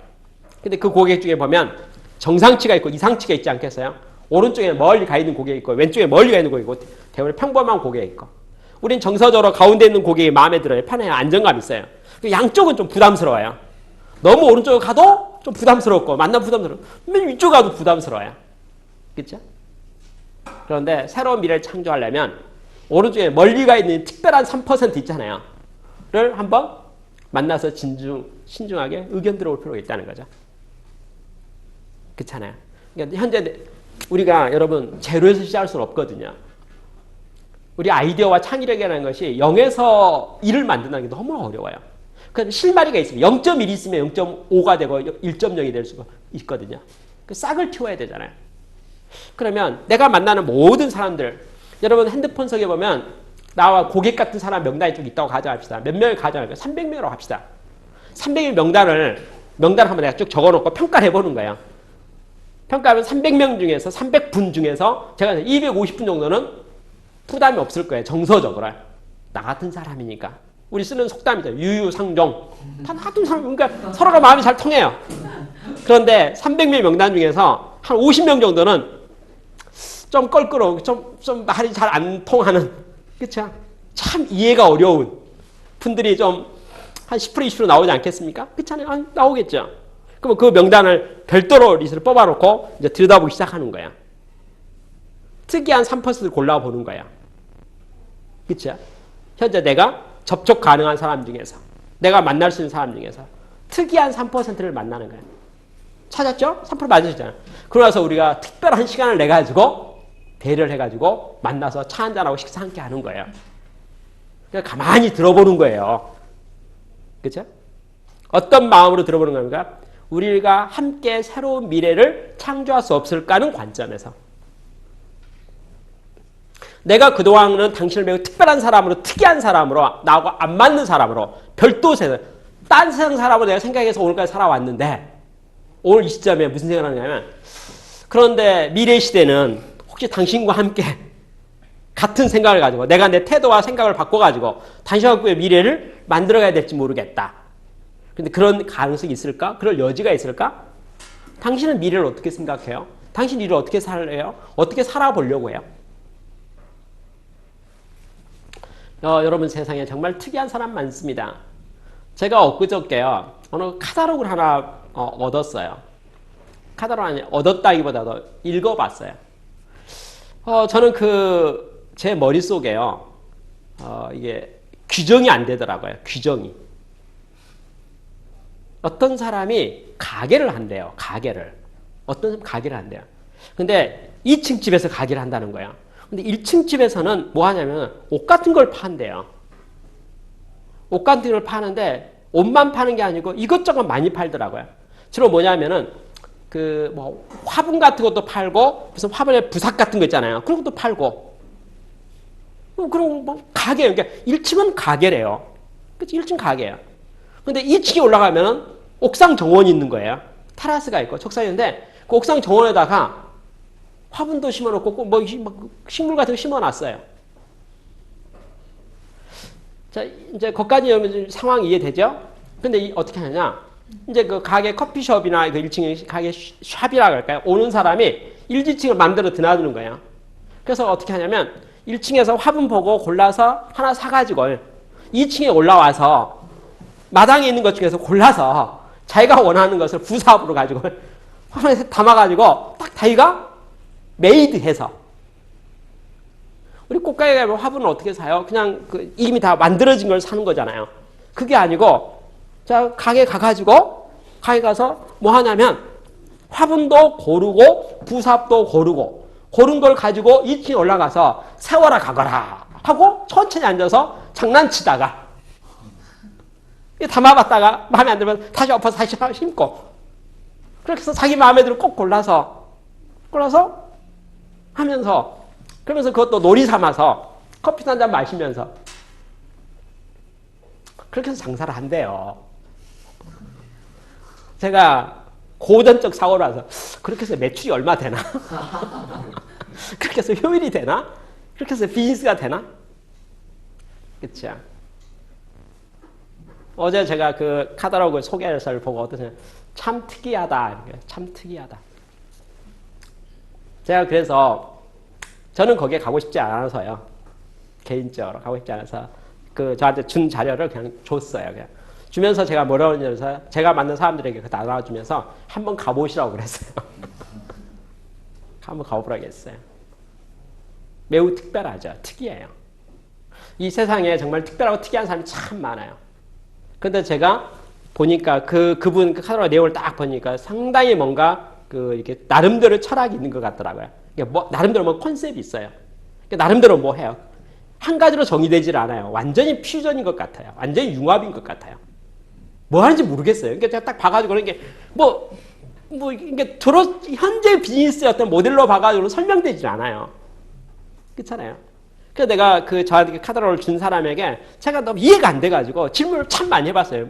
근데 그 고객 중에 보면 정상치가 있고 이상치가 있지 않겠어요? 오른쪽에 멀리 가 있는 고객이 있고 왼쪽에 멀리 가 있는 고객이 있고 대부분 평범한 고객이 있고 우린 정서적으로 가운데 있는 고객이 마음에 들어요. 편해요. 안정감 있어요. 양쪽은 좀 부담스러워요. 너무 오른쪽으로 가도 좀 부담스럽고 만나면 부담스러워. 맨 위쪽 가도 부담스러워요. 그렇죠? 그런데 새로운 미래를 창조하려면 오른쪽에 멀리 가 있는 특별한 3% 있잖아요. 를 한번 만나서 신중하게 의견 들어올 필요가 있다는 거죠. 그렇잖아요. 그러니까 현재 우리가 여러분 제로에서 시작할 수는 없거든요. 우리 아이디어와 창의력이라는 것이 0에서 1을 만든다는 게 너무 어려워요. 그럼 실마리가 있으면 0.1이 있으면 0.5가 되고 1.0이 될 수가 있거든요. 그 싹을 틔워야 되잖아요. 그러면 내가 만나는 모든 사람들 여러분 핸드폰 속에 보면 나와 고객 같은 사람 명단이 좀 있다고 가정합시다. 몇 명을 가정할까요? 300명이라고 합시다. 300명 명단을 한번 내가 쭉 적어놓고 평가를 해보는 거예요. 평가하면 300명 중에서 300분 중에서 제가 250분 정도는 부담이 없을 거예요. 정서적으로. 나 같은 사람이니까. 우리 쓰는 속담이죠. 유유상종. 다 나 같은 사람, 그러니까 서로가 마음이 잘 통해요. 그런데 300명 명단 중에서 한 50명 정도는 좀 껄끄러운, 좀 말이 잘 안 통하는, 그쵸? 참 이해가 어려운 분들이 좀 한 10% 20% 나오지 않겠습니까? 그렇잖아요. 나오겠죠. 그럼 그 명단을 별도로 리스트를 뽑아놓고 이제 들여다보기 시작하는 거야. 특이한 3%를 골라보는 거야. 그쵸? 현재 내가 접촉 가능한 사람 중에서, 내가 만날 수 있는 사람 중에서 특이한 3%를 만나는 거야. 찾았죠? 3% 맞으시잖아요. 그러고 나서 우리가 특별한 시간을 내가지고 대를 해가지고 만나서 차 한잔하고 식사 함께 하는 거예요. 그냥 가만히 들어보는 거예요. 그렇죠? 어떤 마음으로 들어보는 겁니까? 우리가 함께 새로운 미래를 창조할 수 없을까 하는 관점에서. 내가 그동안은 당신을 매우 특별한 사람으로, 특이한 사람으로, 나하고 안 맞는 사람으로, 별도 세상, 딴 세상 사람으로 내가 생각해서 오늘까지 살아왔는데, 오늘 이 시점에 무슨 생각을 하냐면, 그런데 미래 시대는 혹시 당신과 함께 같은 생각을 가지고 내가 내 태도와 생각을 바꿔가지고 당신과 함께 미래를 만들어가야 될지 모르겠다. 근데 그런 가능성이 있을까? 그럴 여지가 있을까? 당신은 미래를 어떻게 생각해요? 당신 일을 어떻게 살래요? 어떻게 살아보려고 해요? 여러분 세상에 정말 특이한 사람 많습니다. 제가 엊그저께요. 어느 카탈로그를 하나 얻었어요. 카탈로그 아니 얻었다기보다도 읽어봤어요. 저는 제 머릿속에요. 이게 규정이 안 되더라고요. 규정이. 어떤 사람이 가게를 한대요. 가게를. 어떤 사람이 가게를 한대요. 근데 2층 집에서 가게를 한다는 거예요. 근데 1층 집에서는 뭐 하냐면 옷 같은 걸 판대요. 옷 같은 걸 파는데 옷만 파는 게 아니고 이것저것 많이 팔더라고요. 주로 뭐냐면은 화분 같은 것도 팔고 무슨 화분에 부삭 같은 거 있잖아요. 그런 것도 팔고. 그럼 가게, 그러니까 1층은 가게래요. 그치? 1층 가게예요. 근데 2층에 올라가면은 옥상 정원이 있는 거예요. 테라스가 있고 촉상인데 그 옥상 정원에다가 화분도 심어놓고 식물 같은 거 심어놨어요. 자, 이제 거기까지 상황 이해되죠? 근데 어떻게 하느냐? 이제 그 가게 커피숍이나 그 1층에 가게 샵이라고 할까요? 오는 사람이 1, 2층을 마음대로 드나드는 거예요. 그래서 어떻게 하냐면 1층에서 화분 보고 골라서 하나 사가지고 2층에 올라와서 마당에 있는 것 중에서 골라서 자기가 원하는 것을 부사업으로 가지고 화분에 담아가지고 딱 자기가 메이드해서. 우리 꽃가게 가면 화분을 어떻게 사요? 그냥 이미 다 만들어진 걸 사는 거잖아요. 그게 아니고 자 가게 가가지고 가게 가서 뭐 하냐면 화분도 고르고 부삽도 고르고 고른 걸 가지고 2층에 올라가서 세워라 가거라 하고 천천히 앉아서 장난치다가 담아봤다가 마음에 안 들면 다시 엎어서 다시 심고 그렇게 해서 자기 마음에 들어 꼭 골라서 하면서 그러면서 그것도 놀이 삼아서 커피 한 잔 마시면서 그렇게 해서 장사를 한대요. 제가 고전적 사고라서 그렇게 해서 매출이 얼마 되나? 그렇게 해서 효율이 되나? 그렇게 해서 비즈니스가 되나? 그쵸? 어제 제가 그 카탈로그 소개서를 보고 어떠세요? 참 특이하다. 참 특이하다. 제가 그래서 저는 거기에 가고 싶지 않아서요. 개인적으로 가고 싶지 않아서 저한테 준 자료를 그냥 줬어요. 그냥. 주면서 제가 뭐라고 하냐면서 제가 만난 사람들에게 나눠주면서 한번 가보시라고 그랬어요. 한번 가보라고 했어요. 매우 특별하죠. 특이해요. 이 세상에 정말 특별하고 특이한 사람이 참 많아요. 근데 제가 보니까 그분 카talog 내용을 딱 보니까 상당히 뭔가 이렇게 나름대로 철학이 있는 것 같더라고요. 나름대로 뭐 컨셉이 있어요. 나름대로 뭐 해요. 한 가지로 정의되질 않아요. 완전히 퓨전인 것 같아요. 완전히 융합인 것 같아요. 뭐 하는지 모르겠어요. 그러니까 제가 딱 봐가지고 이게 이게 현재 비즈니스의 어떤 모델로 봐가지고 설명되질 않아요. 그렇잖아요. 그래서 내가 저한테 카탈로그를 준 사람에게 제가 너무 이해가 안 돼가지고 질문을 참 많이 해봤어요.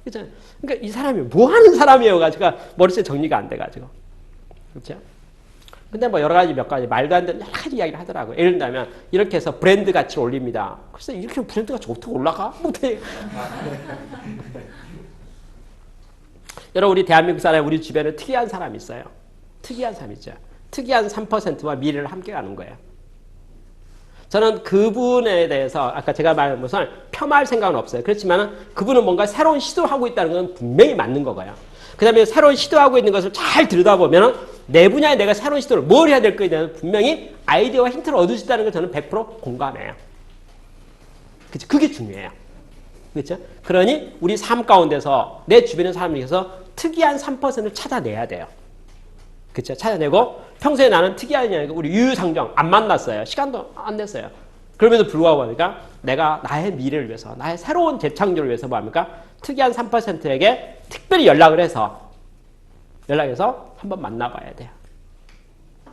그러니까 이 사람이 뭐 하는 사람이에요? 가지고 머릿속에 정리가 안 돼가지고. 그렇죠? 근데 뭐 여러 가지 몇 가지 말도 안 되는 여러 가지 이야기를 하더라고요. 예를 들면 이렇게 해서 브랜드 가치를 올립니다. 글쎄 이렇게 하면 브랜드 가치 어떻게 올라가? 못해. 여러분 우리 대한민국 사람이 우리 주변에 특이한 사람이 있어요. 특이한 사람 있죠. 특이한 3%와 미래를 함께 가는 거예요. 저는 그분에 대해서 아까 제가 말한 것은 폄하할 생각은 없어요. 그렇지만 그분은 뭔가 새로운 시도를 하고 있다는 건 분명히 맞는 거고요. 그 다음에 새로운 시도하고 있는 것을 잘 들여다보면 내 분야에 내가 새로운 시도를 뭘 해야 될 거에 대해서 분명히 아이디어와 힌트를 얻을 수 있다는 걸 저는 100% 공감해요. 그렇죠? 그게 중요해요. 그렇죠? 그러니 우리 삶 가운데서 내 주변의 사람을 위해서 특이한 3%를 찾아내야 돼요. 그렇죠? 찾아내고 평소에 나는 특이한 게 우리 유유상종 안 만났어요. 시간도 안 냈어요. 그럼에도 불구하고 하니까 내가 나의 미래를 위해서 나의 새로운 재창조를 위해서 뭐 합니까? 특이한 3%에게 특별히 연락해서 한번 만나봐야 돼요.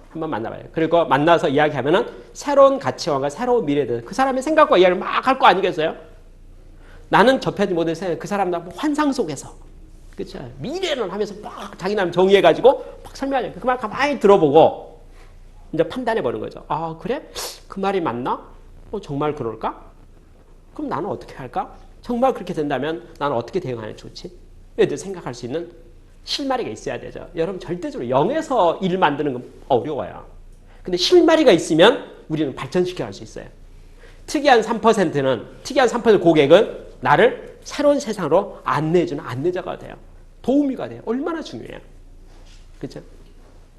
한번 만나봐야 돼요. 그리고 만나서 이야기하면은 새로운 가치관과 새로운 미래에 대해서 그 사람의 생각과 이야기를 막 할 거 아니겠어요? 나는 접하지 못한 생각, 그 사람 환상 속에서 그렇죠? 미래를 하면서 막 자기 나름 정의해가지고 막 설명하죠. 그 말 가만히 들어보고 이제 판단해보는 거죠. 아 그래? 그 말이 맞나? 정말 그럴까? 그럼 나는 어떻게 할까? 정말 그렇게 된다면 나는 어떻게 대응하는 게 좋지? 이렇게 생각할 수 있는 실마리가 있어야 되죠. 여러분 절대적으로 0에서 1 만드는 건 어려워요. 근데 실마리가 있으면 우리는 발전시켜 갈 수 있어요. 특이한 3% 고객은 나를 새로운 세상으로 안내해주는 안내자가 돼요. 도우미가 돼요. 얼마나 중요해요. 그렇죠?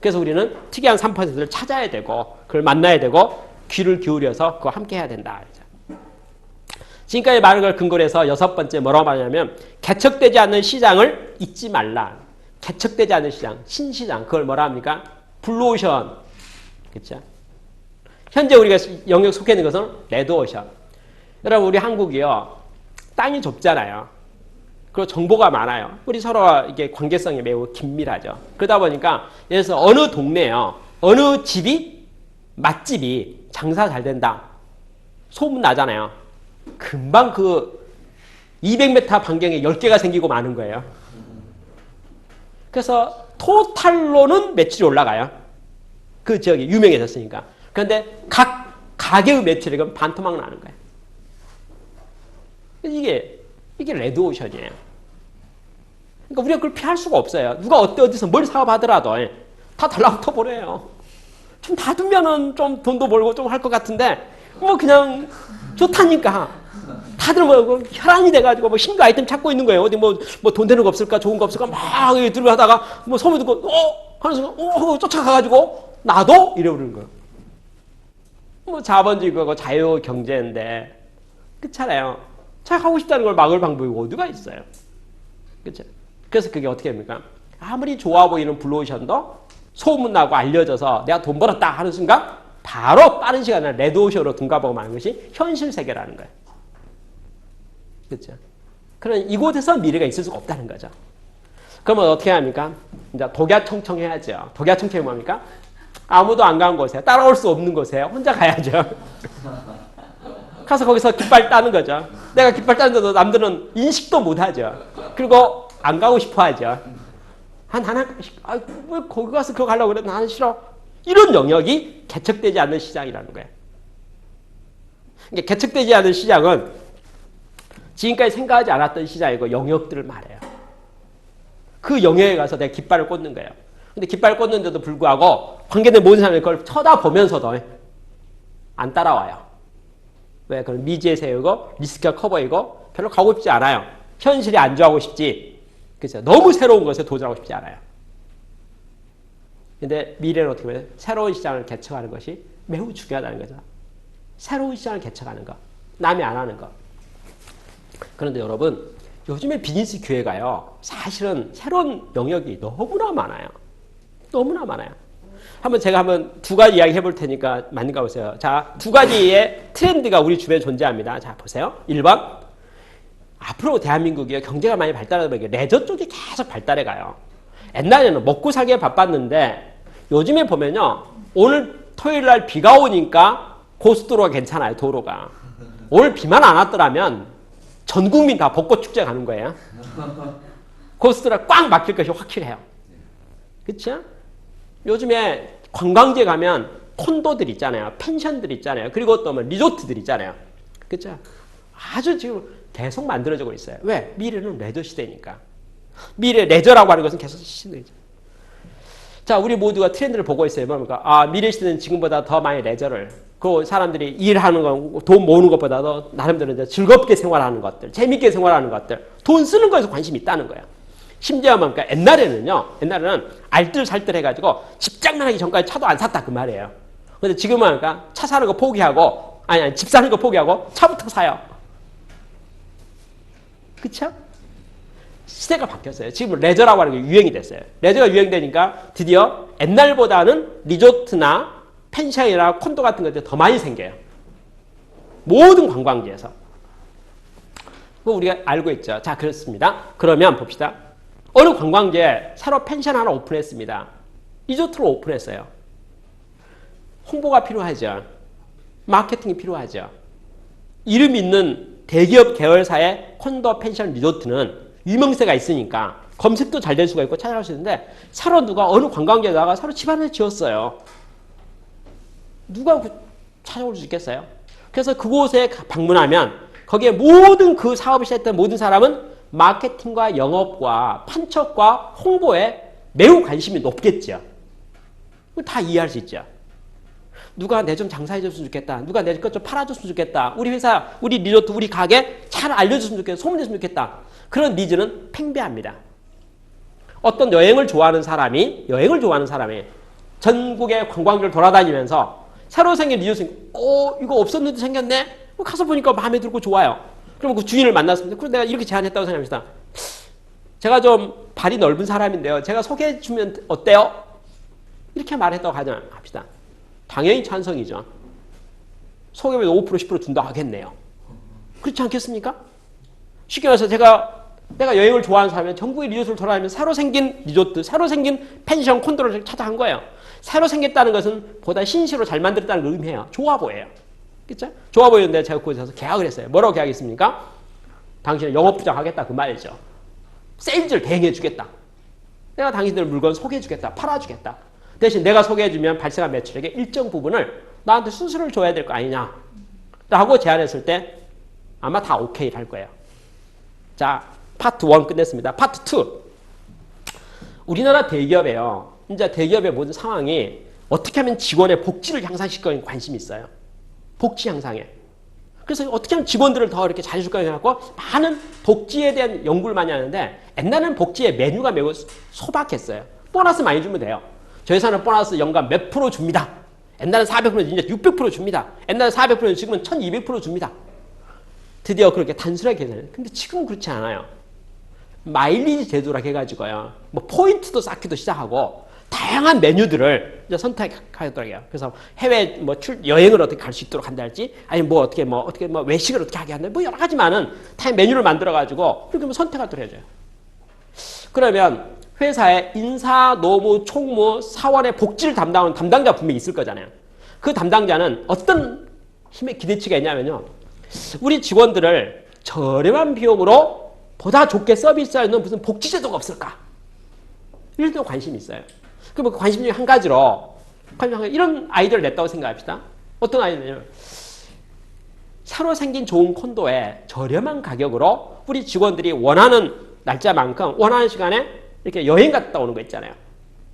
그래서 우리는 특이한 3%를 찾아야 되고 그걸 만나야 되고 귀를 기울여서 그거 함께 해야 된다. 지금까지 말한 걸 근거로 해서 6번째 뭐라고 말하냐면 개척되지 않는 시장을 잊지 말라. 개척되지 않는 시장, 신시장 그걸 뭐라 합니까? 블루오션. 그렇죠? 현재 우리가 영역 속해 있는 것은 레드오션. 여러분 우리 한국이요. 땅이 좁잖아요. 그리고 정보가 많아요. 우리 서로 이게 관계성이 매우 긴밀하죠. 그러다 보니까 예를 들어서 어느 동네요. 어느 집이 맛집이 장사 잘 된다. 소문 나잖아요. 금방 그 200m 반경에 10개가 생기고 마는 거예요. 그래서 토탈로는 매출이 올라가요. 그 지역이 유명해졌으니까. 그런데 각 가게의 매출액은 반토막 나는 거예요. 이게 레드오션이에요. 그러니까 우리가 그걸 피할 수가 없어요. 누가 어디서 뭘 사업하더라도 다 달라붙어 버려요. 좀 다 두면은 좀 돈도 벌고 좀 할 것 같은데 뭐 그냥 좋다니까. 다들 뭐 혈안이 돼가지고 뭐 신규 아이템 찾고 있는 거예요. 어디 뭐 돈 되는 거 없을까, 좋은 거 없을까 막 들고 하다가 뭐 소문 듣고 하는 순간 쫓아가가지고 나도 이래 버리는 거예요. 뭐 자본주의고 자유 경제인데 그렇잖아요. 자기가 하고 싶다는 걸 막을 방법이 어디가 있어요. 그렇죠? 그래서 그게 어떻게 됩니까? 아무리 좋아 보이는 블루오션도 소문나고 알려져서 내가 돈 벌었다 하는 순간 바로 빠른 시간에 레드오션으로 둔갑하고 마는 것이 현실 세계라는 거예요. 그렇죠? 그런 이곳에서 미래가 있을 수가 없다는 거죠. 그러면 어떻게 합니까? 이제 독야청청 해야죠. 독야청청이 뭡니까? 아무도 안 간 곳에, 따라올 수 없는 곳에 혼자 가야죠. 가서 거기서 깃발 따는 거죠. 내가 깃발 따는데도 남들은 인식도 못 하죠. 그리고 안 가고 싶어 하죠. 왜 거기 가서 그거 가려고 그래? 나는 싫어. 이런 영역이 개척되지 않는 시장이라는 거예요. 그러니까 개척되지 않은 시장은 지금까지 생각하지 않았던 시장이고 영역들을 말해요. 그 영역에 가서 내가 깃발을 꽂는 거예요. 근데 깃발을 꽂는데도 불구하고 관계된 모든 사람이 그걸 쳐다보면서도 안 따라와요. 왜? 그건 미지의 세우고 리스크가 커 보이고 별로 가고 싶지 않아요. 현실에 안주하고 싶지. 그렇죠? 너무 새로운 것에 도전하고 싶지 않아요. 근데 미래는 어떻게 보면 새로운 시장을 개척하는 것이 매우 중요하다는 거죠. 새로운 시장을 개척하는 거. 남이 안 하는 거. 그런데 여러분 요즘에 비즈니스 기회가요. 사실은 새로운 영역이 너무나 많아요. 너무나 많아요. 제가 두 가지 이야기 해볼 테니까 맞는가 보세요. 자, 두 가지의 트렌드가 우리 주변에 존재합니다. 자, 보세요. 1번. 앞으로 대한민국이 경제가 많이 발달하다 보니까 레저 쪽이 계속 발달해 가요. 옛날에는 먹고 살기에 바빴는데 요즘에 보면요. 오늘 토요일 날 비가 오니까 고속도로가 괜찮아요. 도로가. 오늘 비만 안 왔더라면 전 국민 다 벚꽃 축제 가는 거예요. 고속도로가 꽉 막힐 것이 확실해요. 그렇죠? 요즘에 관광지에 가면 콘도들 있잖아요. 펜션들 있잖아요. 그리고 또 뭐 리조트들 있잖아요. 그렇죠? 아주 지금 계속 만들어지고 있어요. 왜? 미래는 레저 시대니까. 미래 레저라고 하는 것은 계속 시대죠. 자, 우리 모두가 트렌드를 보고 있어요. 뭡니까? 아, 미래 시대는 지금보다 더 많이 레저를. 그 사람들이 일하는 거, 돈 모으는 것보다도 나름대로 이제 즐겁게 생활하는 것들, 재밌게 생활하는 것들, 돈 쓰는 거에서 관심이 있다는 거예요. 심지어 뭡니까? 옛날에는 알뜰살뜰 해가지고 집 장만하기 전까지 차도 안 샀다 그 말이에요. 근데 지금은 뭡니까? 차 사는 거 포기하고, 아니, 집 사는 거 포기하고 차부터 사요. 그쵸? 시대가 바뀌었어요. 지금 레저라고 하는 게 유행이 됐어요. 레저가 유행되니까 드디어 옛날보다는 리조트나 펜션이나 콘도 같은 것들이 더 많이 생겨요. 모든 관광지에서. 뭐 우리가 알고 있죠. 자, 그렇습니다. 그러면 봅시다. 어느 관광지에 새로 펜션 하나 오픈했습니다. 리조트로 오픈했어요. 홍보가 필요하죠. 마케팅이 필요하죠. 이름 있는 대기업 계열사의 콘도, 펜션, 리조트는 유명세가 있으니까 검색도 잘 될 수가 있고 찾아갈 수 있는데 새로 누가 어느 관광지에다가 새로 집 하나 지었어요. 누가 찾아올 수 있겠어요? 그래서 그곳에 방문하면 거기에 모든 그 사업을 시작했던 모든 사람은 마케팅과 영업과 판촉과 홍보에 매우 관심이 높겠죠. 다 이해할 수 있죠. 누가 내 좀 장사해줬으면 좋겠다. 누가 내 것 좀 팔아줬으면 좋겠다. 우리 회사, 우리 리조트, 우리 가게 잘 알려줬으면 좋겠다. 소문냈으면 좋겠다. 그런 니즈는 팽배합니다. 어떤 여행을 좋아하는 사람이 전국의 관광지를 돌아다니면서 새로 생긴 리조트, 이거 없었는데 생겼네? 가서 보니까 마음에 들고 좋아요. 그러면 그 주인을 만났습니다. 그럼 내가 이렇게 제안했다고 생각합니다. 제가 좀 발이 넓은 사람인데요. 제가 소개해주면 어때요? 이렇게 말했다고 가정합시다. 당연히 찬성이죠. 소개하면 5% 10% 준다 하겠네요. 그렇지 않겠습니까? 쉽게 말해서 내가 여행을 좋아하는 사람이면 전국의 리조트를 돌아다니면서 새로 생긴 리조트, 새로 생긴 펜션, 콘도를 찾아간 거예요. 새로 생겼다는 것은 보다 신시로 잘 만들었다는 걸 의미해요. 좋아 보여요. 그렇죠? 좋아 보이는데 제가 그곳에서 계약을 했어요. 뭐라고 계약했습니까? 당신은 영업부장 하겠다 그 말이죠. 세일즈를 대행해 주겠다. 내가 당신들 물건 소개해 주겠다. 팔아주겠다. 대신 내가 소개해주면 발생한 매출액의 일정 부분을 나한테 수수료를 줘야 될 거 아니냐 라고 제안했을 때 아마 다 오케이를 할 거예요. 자, 파트 1 끝냈습니다. 파트 2. 우리나라 대기업에요. 이제 대기업의 모든 상황이 어떻게 하면 직원의 복지를 향상시키는 관심이 있어요. 복지 향상에. 그래서 어떻게 하면 직원들을 더 이렇게 잘해줄까 해갖고 많은 복지에 대한 연구를 많이 하는데 옛날에는 복지의 메뉴가 매우 소박했어요. 보너스 많이 주면 돼요. 저희 회사는 보너스 연간 몇 프로 줍니다. 옛날엔 400% 이제 600% 줍니다. 옛날에 400% 지금은 1200% 줍니다. 드디어 그렇게 단순하게 계산해요. 근데 지금은 그렇지 않아요. 마일리지 제도라고 해가지고요. 뭐 포인트도 쌓기도 시작하고 다양한 메뉴들을 이제 선택하더라고요. 그래서 해외 여행을 어떻게 갈 수 있도록 한달지, 아니면 어떻게 외식을 어떻게 하게 한다, 여러 가지만은 다양한 메뉴를 만들어가지고 그렇게 선택하도록 해줘요. 그러면 회사에 인사, 노무, 총무, 사원의 복지를 담당하는 담당자 분명히 있을 거잖아요. 그 담당자는 어떤 힘의 기대치가 있냐면요. 우리 직원들을 저렴한 비용으로 보다 좋게 서비스할 수 있는 무슨 복지제도가 없을까? 이런 데 관심이 있어요. 그럼 그 관심 중에 한 가지로 이런 아이디어를 냈다고 생각합시다. 어떤 아이디어냐면 새로 생긴 좋은 콘도에 저렴한 가격으로 우리 직원들이 원하는 날짜만큼 원하는 시간에 이렇게 여행 갔다 오는 거 있잖아요.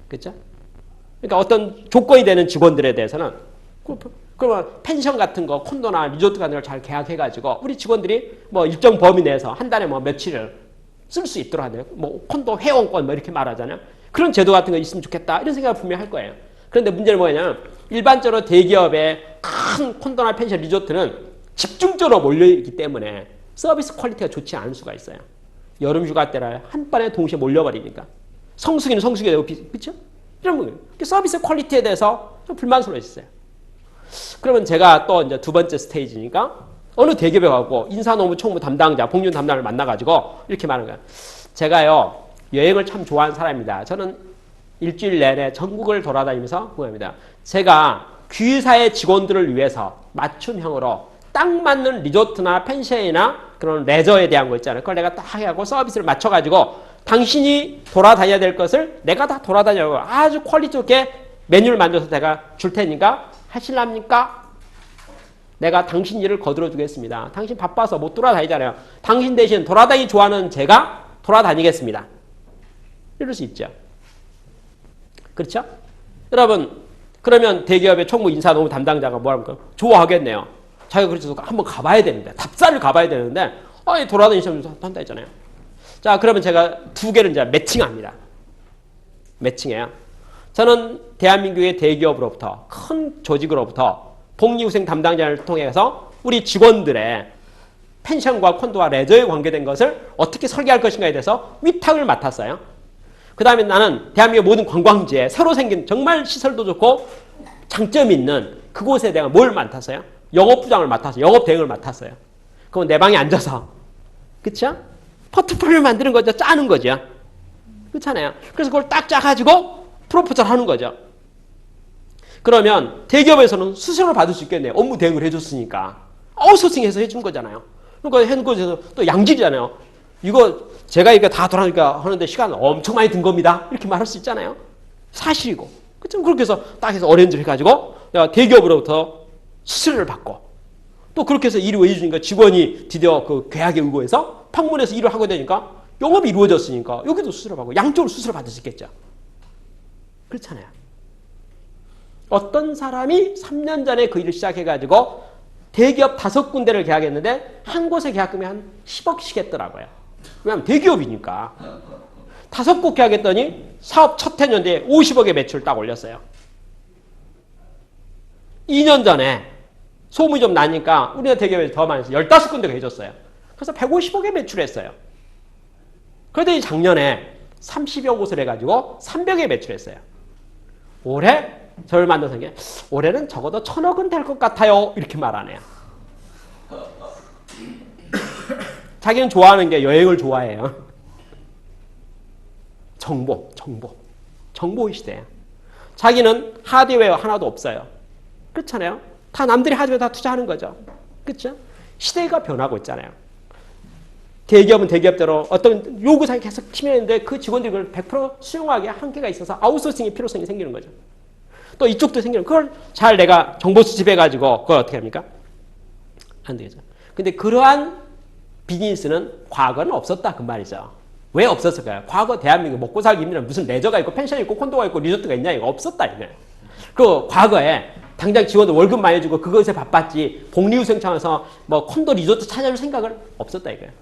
그렇죠? 그러니까 어떤 조건이 되는 직원들에 대해서는 그러면 펜션 같은 거, 콘도나 리조트 같은 걸 잘 계약해가지고 우리 직원들이 일정 범위 내에서 한 달에 며칠을 쓸 수 있도록 하네요. 콘도 회원권 이렇게 말하잖아요. 그런 제도 같은 거 있으면 좋겠다. 이런 생각을 분명히 할 거예요. 그런데 문제는 뭐냐면 일반적으로 대기업의 큰 콘도나 펜션, 리조트는 집중적으로 몰려있기 때문에 서비스 퀄리티가 좋지 않을 수가 있어요. 여름 휴가 때라 한 번에 동시에 몰려버리니까 성수기는 성수기가 되고 그렇죠? 이런 거예요. 서비스 퀄리티에 대해서 좀 불만스러워졌어요. 그러면 제가 또 이제 두 번째 스테이지니까 어느 대기업에 가고 인사노무 총무 담당자, 복륜 담당을 만나가지고 이렇게 말하는 거예요. 제가요 여행을 참 좋아하는 사람입니다. 저는 일주일 내내 전국을 돌아다니면서 구합니다. 제가 귀사의 직원들을 위해서 맞춤형으로 딱 맞는 리조트나 펜션이나 그런 레저에 대한 거 있잖아요. 그걸 내가 딱 하고 서비스를 맞춰가지고 당신이 돌아다녀야 될 것을 내가 다 돌아다녀고 아주 퀄리티 좋게 메뉴를 만들어서 내가 줄 테니까 하실랍니까? 내가 당신 일을 거들어 주겠습니다. 당신 바빠서 못 돌아다니잖아요. 당신 대신 돌아다니기 좋아하는 제가 돌아다니겠습니다. 이럴 수 있죠. 그렇죠? 여러분, 그러면 대기업의 총무 인사 노무 담당자가 뭐합니까? 좋아하겠네요. 자기가 그래서 한번 가봐야 되는데, 답사를 가봐야 되는데, 돌아다니시면서 한다 했잖아요. 자, 그러면 제가 두 개를 이제 매칭합니다. 매칭해요. 저는 대한민국의 대기업으로부터, 큰 조직으로부터 복리후생 담당자를 통해서 우리 직원들의 펜션과 콘도와 레저에 관계된 것을 어떻게 설계할 것인가에 대해서 위탁을 맡았어요. 그 다음에 나는 대한민국 모든 관광지에 새로 생긴 정말 시설도 좋고 장점 있는 그곳에 내가 뭘 맡았어요? 영업부장을 맡았어요. 영업대행을 맡았어요. 그럼 내 방에 앉아서, 그쵸? 포트폴리오를 만드는 거죠. 짜는 거죠. 그렇잖아요. 그래서 그걸 딱 짜가지고 프로포즈를 하는 거죠. 그러면 대기업에서는 수수료를 받을 수 있겠네요. 업무 대행을 해줬으니까. 아웃소싱해서 해준 거잖아요. 그러니까 해준 곳에서 또 양질이잖아요. 이거 제가 이거 다 돌아가니까 하는데 시간 엄청 많이 든 겁니다. 이렇게 말할 수 있잖아요. 사실이고. 그렇죠? 그렇게 해서 딱 해서 어레인지를 해가지고 대기업으로부터 수수료를 받고 또 그렇게 해서 일이 이루어지니까 직원이 드디어 그 계약에 의거해서 방문해서 일을 하게 되니까 영업이 이루어졌으니까 여기도 수수료 받고 양쪽으로 수수료 받을 수 있겠죠. 그렇잖아요. 어떤 사람이 3년 전에 그 일을 시작해가지고 대기업 5군데를 계약했는데 한 곳에 계약금이 한 10억씩 했더라고요. 왜냐하면 대기업이니까. 5곳 계약했더니 사업 첫 해년도에 50억의 매출 딱 올렸어요. 2년 전에 소문이 좀 나니까 우리가 대기업에서 더 많이 해서 15군데가 해줬어요. 그래서 150억의 매출했어요. 그러더니 작년에 30여 곳을 해가지고 300에 매출했어요. 올해 저를 만나서 게 올해는 적어도 1000억은 될 것 같아요. 이렇게 말하네요. 자기는 좋아하는 게 여행을 좋아해요. 정보 시대예요. 자기는 하드웨어 하나도 없어요. 그렇잖아요. 다 남들이 하드웨어 다 투자하는 거죠. 그렇죠? 시대가 변하고 있잖아요. 대기업은 대기업대로 어떤 요구사항이 계속 치밀했는데 그 직원들이 그걸 100% 수용하기 한계가 있어서 아웃소싱의 필요성이 생기는 거죠. 또 이쪽도 생기는 그걸 잘 내가 정보 수집해가지고 그걸 어떻게 합니까? 안 되겠죠. 근데 그러한 비즈니스는 과거는 없었다 그 말이죠. 왜 없었을까요? 과거 대한민국 먹고 살기 힘든 무슨 레저가 있고 펜션이 있고 콘도가 있고 리조트가 있냐 이거 없었다 이거예요. 그 과거에 당장 직원들 월급 많이 주고 그것에 바빴지 복리후생 차원에서 뭐 콘도 리조트 찾아줄 생각은 없었다 이거예요.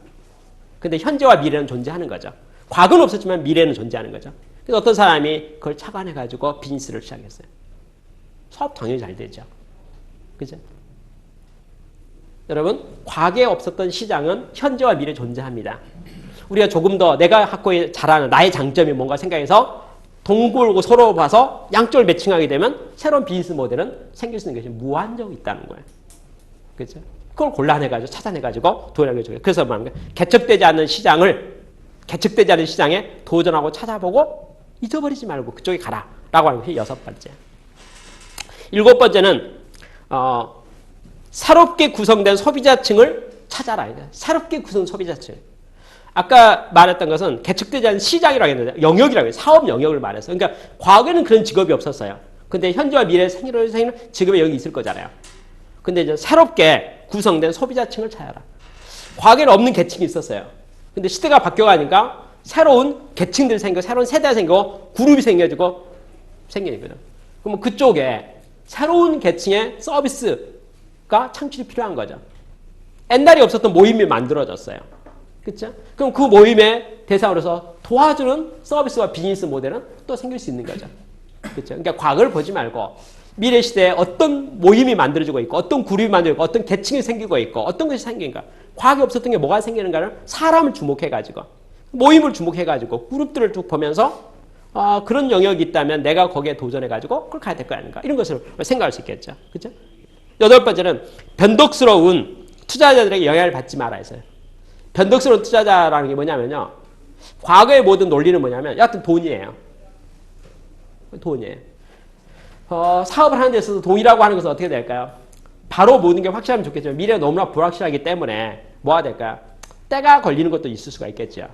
근데 현재와 미래는 존재하는 거죠. 과거는 없었지만 미래는 존재하는 거죠. 그래서 어떤 사람이 그걸 착안해가지고 비즈니스를 시작했어요. 사업 당연히 잘 되죠. 그죠? 여러분, 과거에 없었던 시장은 현재와 미래에 존재합니다. 우리가 조금 더 내가 갖고 잘하는 나의 장점이 뭔가 생각해서 동굴고 서로 봐서 양쪽을 매칭하게 되면 새로운 비즈니스 모델은 생길 수 있는 것이 무한정 있다는 거예요. 그렇죠? 그걸 골라내가지고 찾아내가지고 도전하게 해줘요. 그래서 뭐합니까? 개척되지 않는 시장에 도전하고 찾아보고 잊어버리지 말고 그쪽에 가라라고 하는 것이 6번째. 7번째는 새롭게 구성된 소비자층을 찾아라. 새롭게 구성 소비자층. 아까 말했던 것은 개척되지 않은 시장이라고 했는데 영역이라고 해요. 사업 영역을 말해서. 그러니까 과거에는 그런 직업이 없었어요. 근데 현재와 미래에 생기는 직업이 여기 있을 거잖아요. 근데 이제 새롭게 구성된 소비자층을 찾아라. 과거에는 없는 계층이 있었어요. 근데 시대가 바뀌어가니까 새로운 계층들이 생기고 새로운 세대가 생기고 그룹이 생겨지고 생기는 거죠. 그러면 그쪽에 새로운 계층의 서비스가 창출이 필요한 거죠. 옛날에 없었던 모임이 만들어졌어요. 그렇죠? 그럼 그 모임의 대상으로서 도와주는 서비스와 비즈니스 모델은 또 생길 수 있는 거죠. 그렇죠? 그러니까 과거를 보지 말고 미래 시대에 어떤 모임이 만들어지고 있고 어떤 그룹이 만들어지고 있고 어떤 계층이 생기고 있고 어떤 것이 생기는가. 과거에 없었던 게 뭐가 생기는가를 사람을 주목해가지고 모임을 주목해가지고 그룹들을 쭉 보면서 그런 영역이 있다면 내가 거기에 도전해가지고 그걸 가야 될 거 아닌가. 이런 것을 생각할 수 있겠죠. 그렇죠? 8번째는 변덕스러운 투자자들에게 영향을 받지 말아야 했어요. 변덕스러운 투자자라는 게 뭐냐면요. 과거의 모든 논리는 뭐냐면 여하튼 돈이에요. 돈이에요. 사업을 하는 데 있어서 돈이라고 하는 것은 어떻게 될까요? 바로 모든 게 확실하면 좋겠지만 미래가 너무나 불확실하기 때문에 뭐가 될까요? 때가 걸리는 것도 있을 수가 있겠죠.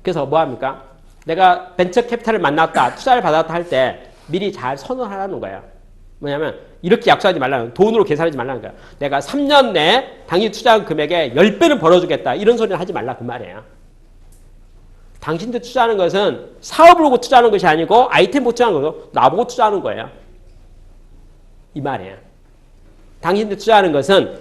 그래서 뭐 합니까? 내가 벤처 캐피탈을 만났다, 투자를 받았다 할 때 미리 잘 선언하라는 거예요. 뭐냐면 이렇게 약속하지 말라는, 돈으로 계산하지 말라는 거야. 내가 3년 내에 당신이 투자한 금액의 10배는 벌어주겠다. 이런 소리는 하지 말라 그 말이에요. 당신들 투자하는 것은 사업을 보고 투자하는 것이 아니고 아이템 보고 투자하는 거고 나보고 투자하는 거예요. 이 말이에요. 당신들 투자하는 것은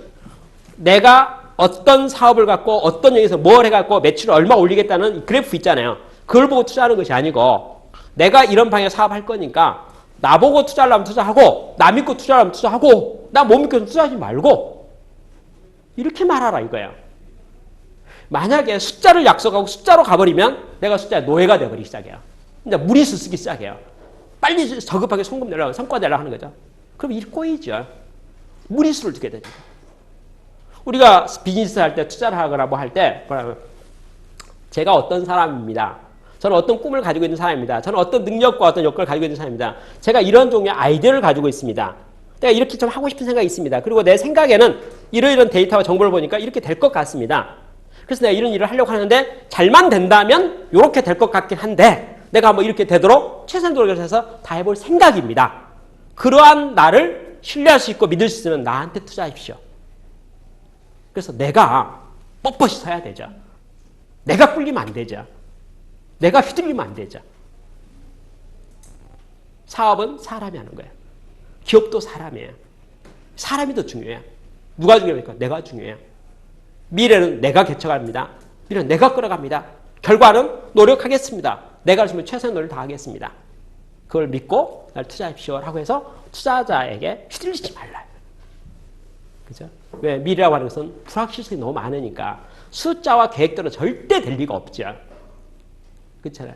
내가 어떤 사업을 갖고 어떤 영역에서 뭘 해갖고 매출을 얼마 올리겠다는 그래프 있잖아요. 그걸 보고 투자하는 것이 아니고 내가 이런 방향 사업할 거니까 나보고 투자하려면 투자하고 나 믿고 투자하려면 투자하고 나 못 믿고 투자하지 말고 이렇게 말하라 이거예요. 만약에 숫자를 약속하고 숫자로 가버리면 내가 숫자의 노예가 돼버리기 시작해요. 이제 무리수 쓰기 시작해요. 빨리 저급하게 성과 내려고 하는 거죠. 그럼 일 꼬이죠. 무리수를 두게 되죠. 우리가 비즈니스 할 때 투자를 하거나 뭐 할 때 뭐라면 제가 어떤 사람입니다. 저는 어떤 꿈을 가지고 있는 사람입니다. 저는 어떤 능력과 어떤 역할을 가지고 있는 사람입니다. 제가 이런 종류의 아이디어를 가지고 있습니다. 내가 이렇게 좀 하고 싶은 생각이 있습니다. 그리고 내 생각에는 이런 데이터와 정보를 보니까 이렇게 될 것 같습니다. 그래서 내가 이런 일을 하려고 하는데 잘만 된다면 이렇게 될 것 같긴 한데 내가 뭐 이렇게 되도록 최선의 노력을 해서 다 해볼 생각입니다. 그러한 나를 신뢰할 수 있고 믿을 수 있으면 나한테 투자하십시오. 그래서 내가 뻣뻣이 서야 되죠. 내가 꿀리면 안 되죠. 내가 휘둘리면 안 되죠. 사업은 사람이 하는 거예요. 기업도 사람이에요. 사람이 더 중요해요. 누가 중요합니까? 내가 중요해요. 미래는 내가 개척합니다. 미래는 내가 끌어갑니다. 결과는 노력하겠습니다. 내가 할 수 있는 최선의 노력을 다하겠습니다. 그걸 믿고 날 투자하십시오라고 해서 투자자에게 휘둘리지 말라. 그죠? 왜? 미래라고 하는 것은 불확실성이 너무 많으니까 숫자와 계획대로 절대 될 리가 없죠. 그렇잖아요.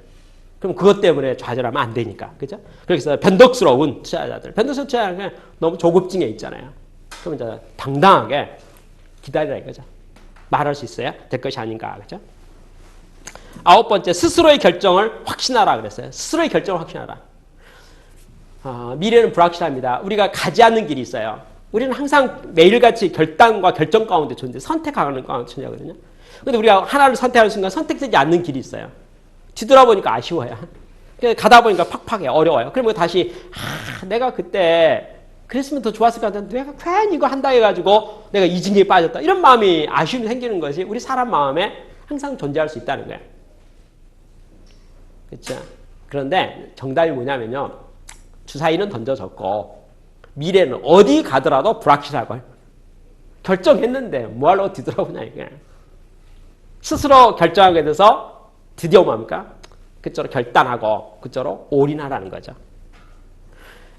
그럼 그것 때문에 좌절하면 안 되니까. 그죠? 그래서 변덕스러운 투자자들. 변덕스러운 투자자는 너무 조급증에 있잖아요. 그럼 이제 당당하게 기다리라 이거죠. 말할 수 있어야 될 것이 아닌가. 그죠? 9번째, 스스로의 결정을 확신하라 그랬어요. 스스로의 결정을 확신하라. 미래는 불확실합니다. 우리가 가지 않는 길이 있어요. 우리는 항상 매일같이 결단과 결정 가운데 선택하는 가운데 존재하거든요. 근데 우리가 하나를 선택하는 순간 선택되지 않는 길이 있어요. 뒤돌아보니까 아쉬워요. 가다 보니까 팍팍해요. 어려워요. 그러면 다시 내가 그때 그랬으면 더 좋았을 것 같은데 내가 괜히 이거 한다 해가지고 내가 이진기에 빠졌다. 이런 마음이 아쉬움이 생기는 것이 우리 사람 마음에 항상 존재할 수 있다는 거예요. 그렇죠? 그런데 정답이 뭐냐면요. 주사위는 던져졌고 미래는 어디 가더라도 불확실하고 결정했는데 뭐하려고 뒤돌아보냐 이게. 스스로 결정하게 돼서 드디어 뭡니까? 그쪽으로 결단하고 그쪽으로 올인하라는 거죠.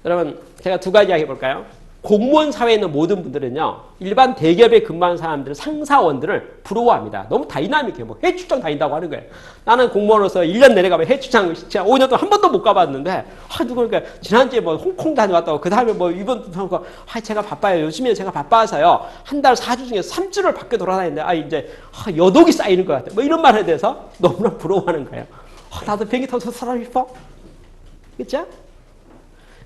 여러분 제가 두 가지 이야기 해볼까요? 공무원 사회에 있는 모든 분들은요. 일반 대기업에 근무하는 사람들은 상사원들을 부러워합니다. 너무 다이나믹해요. 뭐 해외 출장 다닌다고 하는 거예요. 나는 공무원으로서 1년 내내 가면 해외 출장 진짜 5년 동안 한 번도 못 가봤는데 누구니까 지난주에 뭐 홍콩 다녀왔다고 그 다음에 뭐 이번 제가 바빠요. 요즘에 제가 바빠서요. 한 달 4주 중에 3주를 밖에 돌아다니는데 이제 여독이 쌓이는 것 같아요. 뭐 이런 말에 대해서 너무나 부러워하는 거예요. 나도 비행기 타서 살고 싶어. 그렇죠?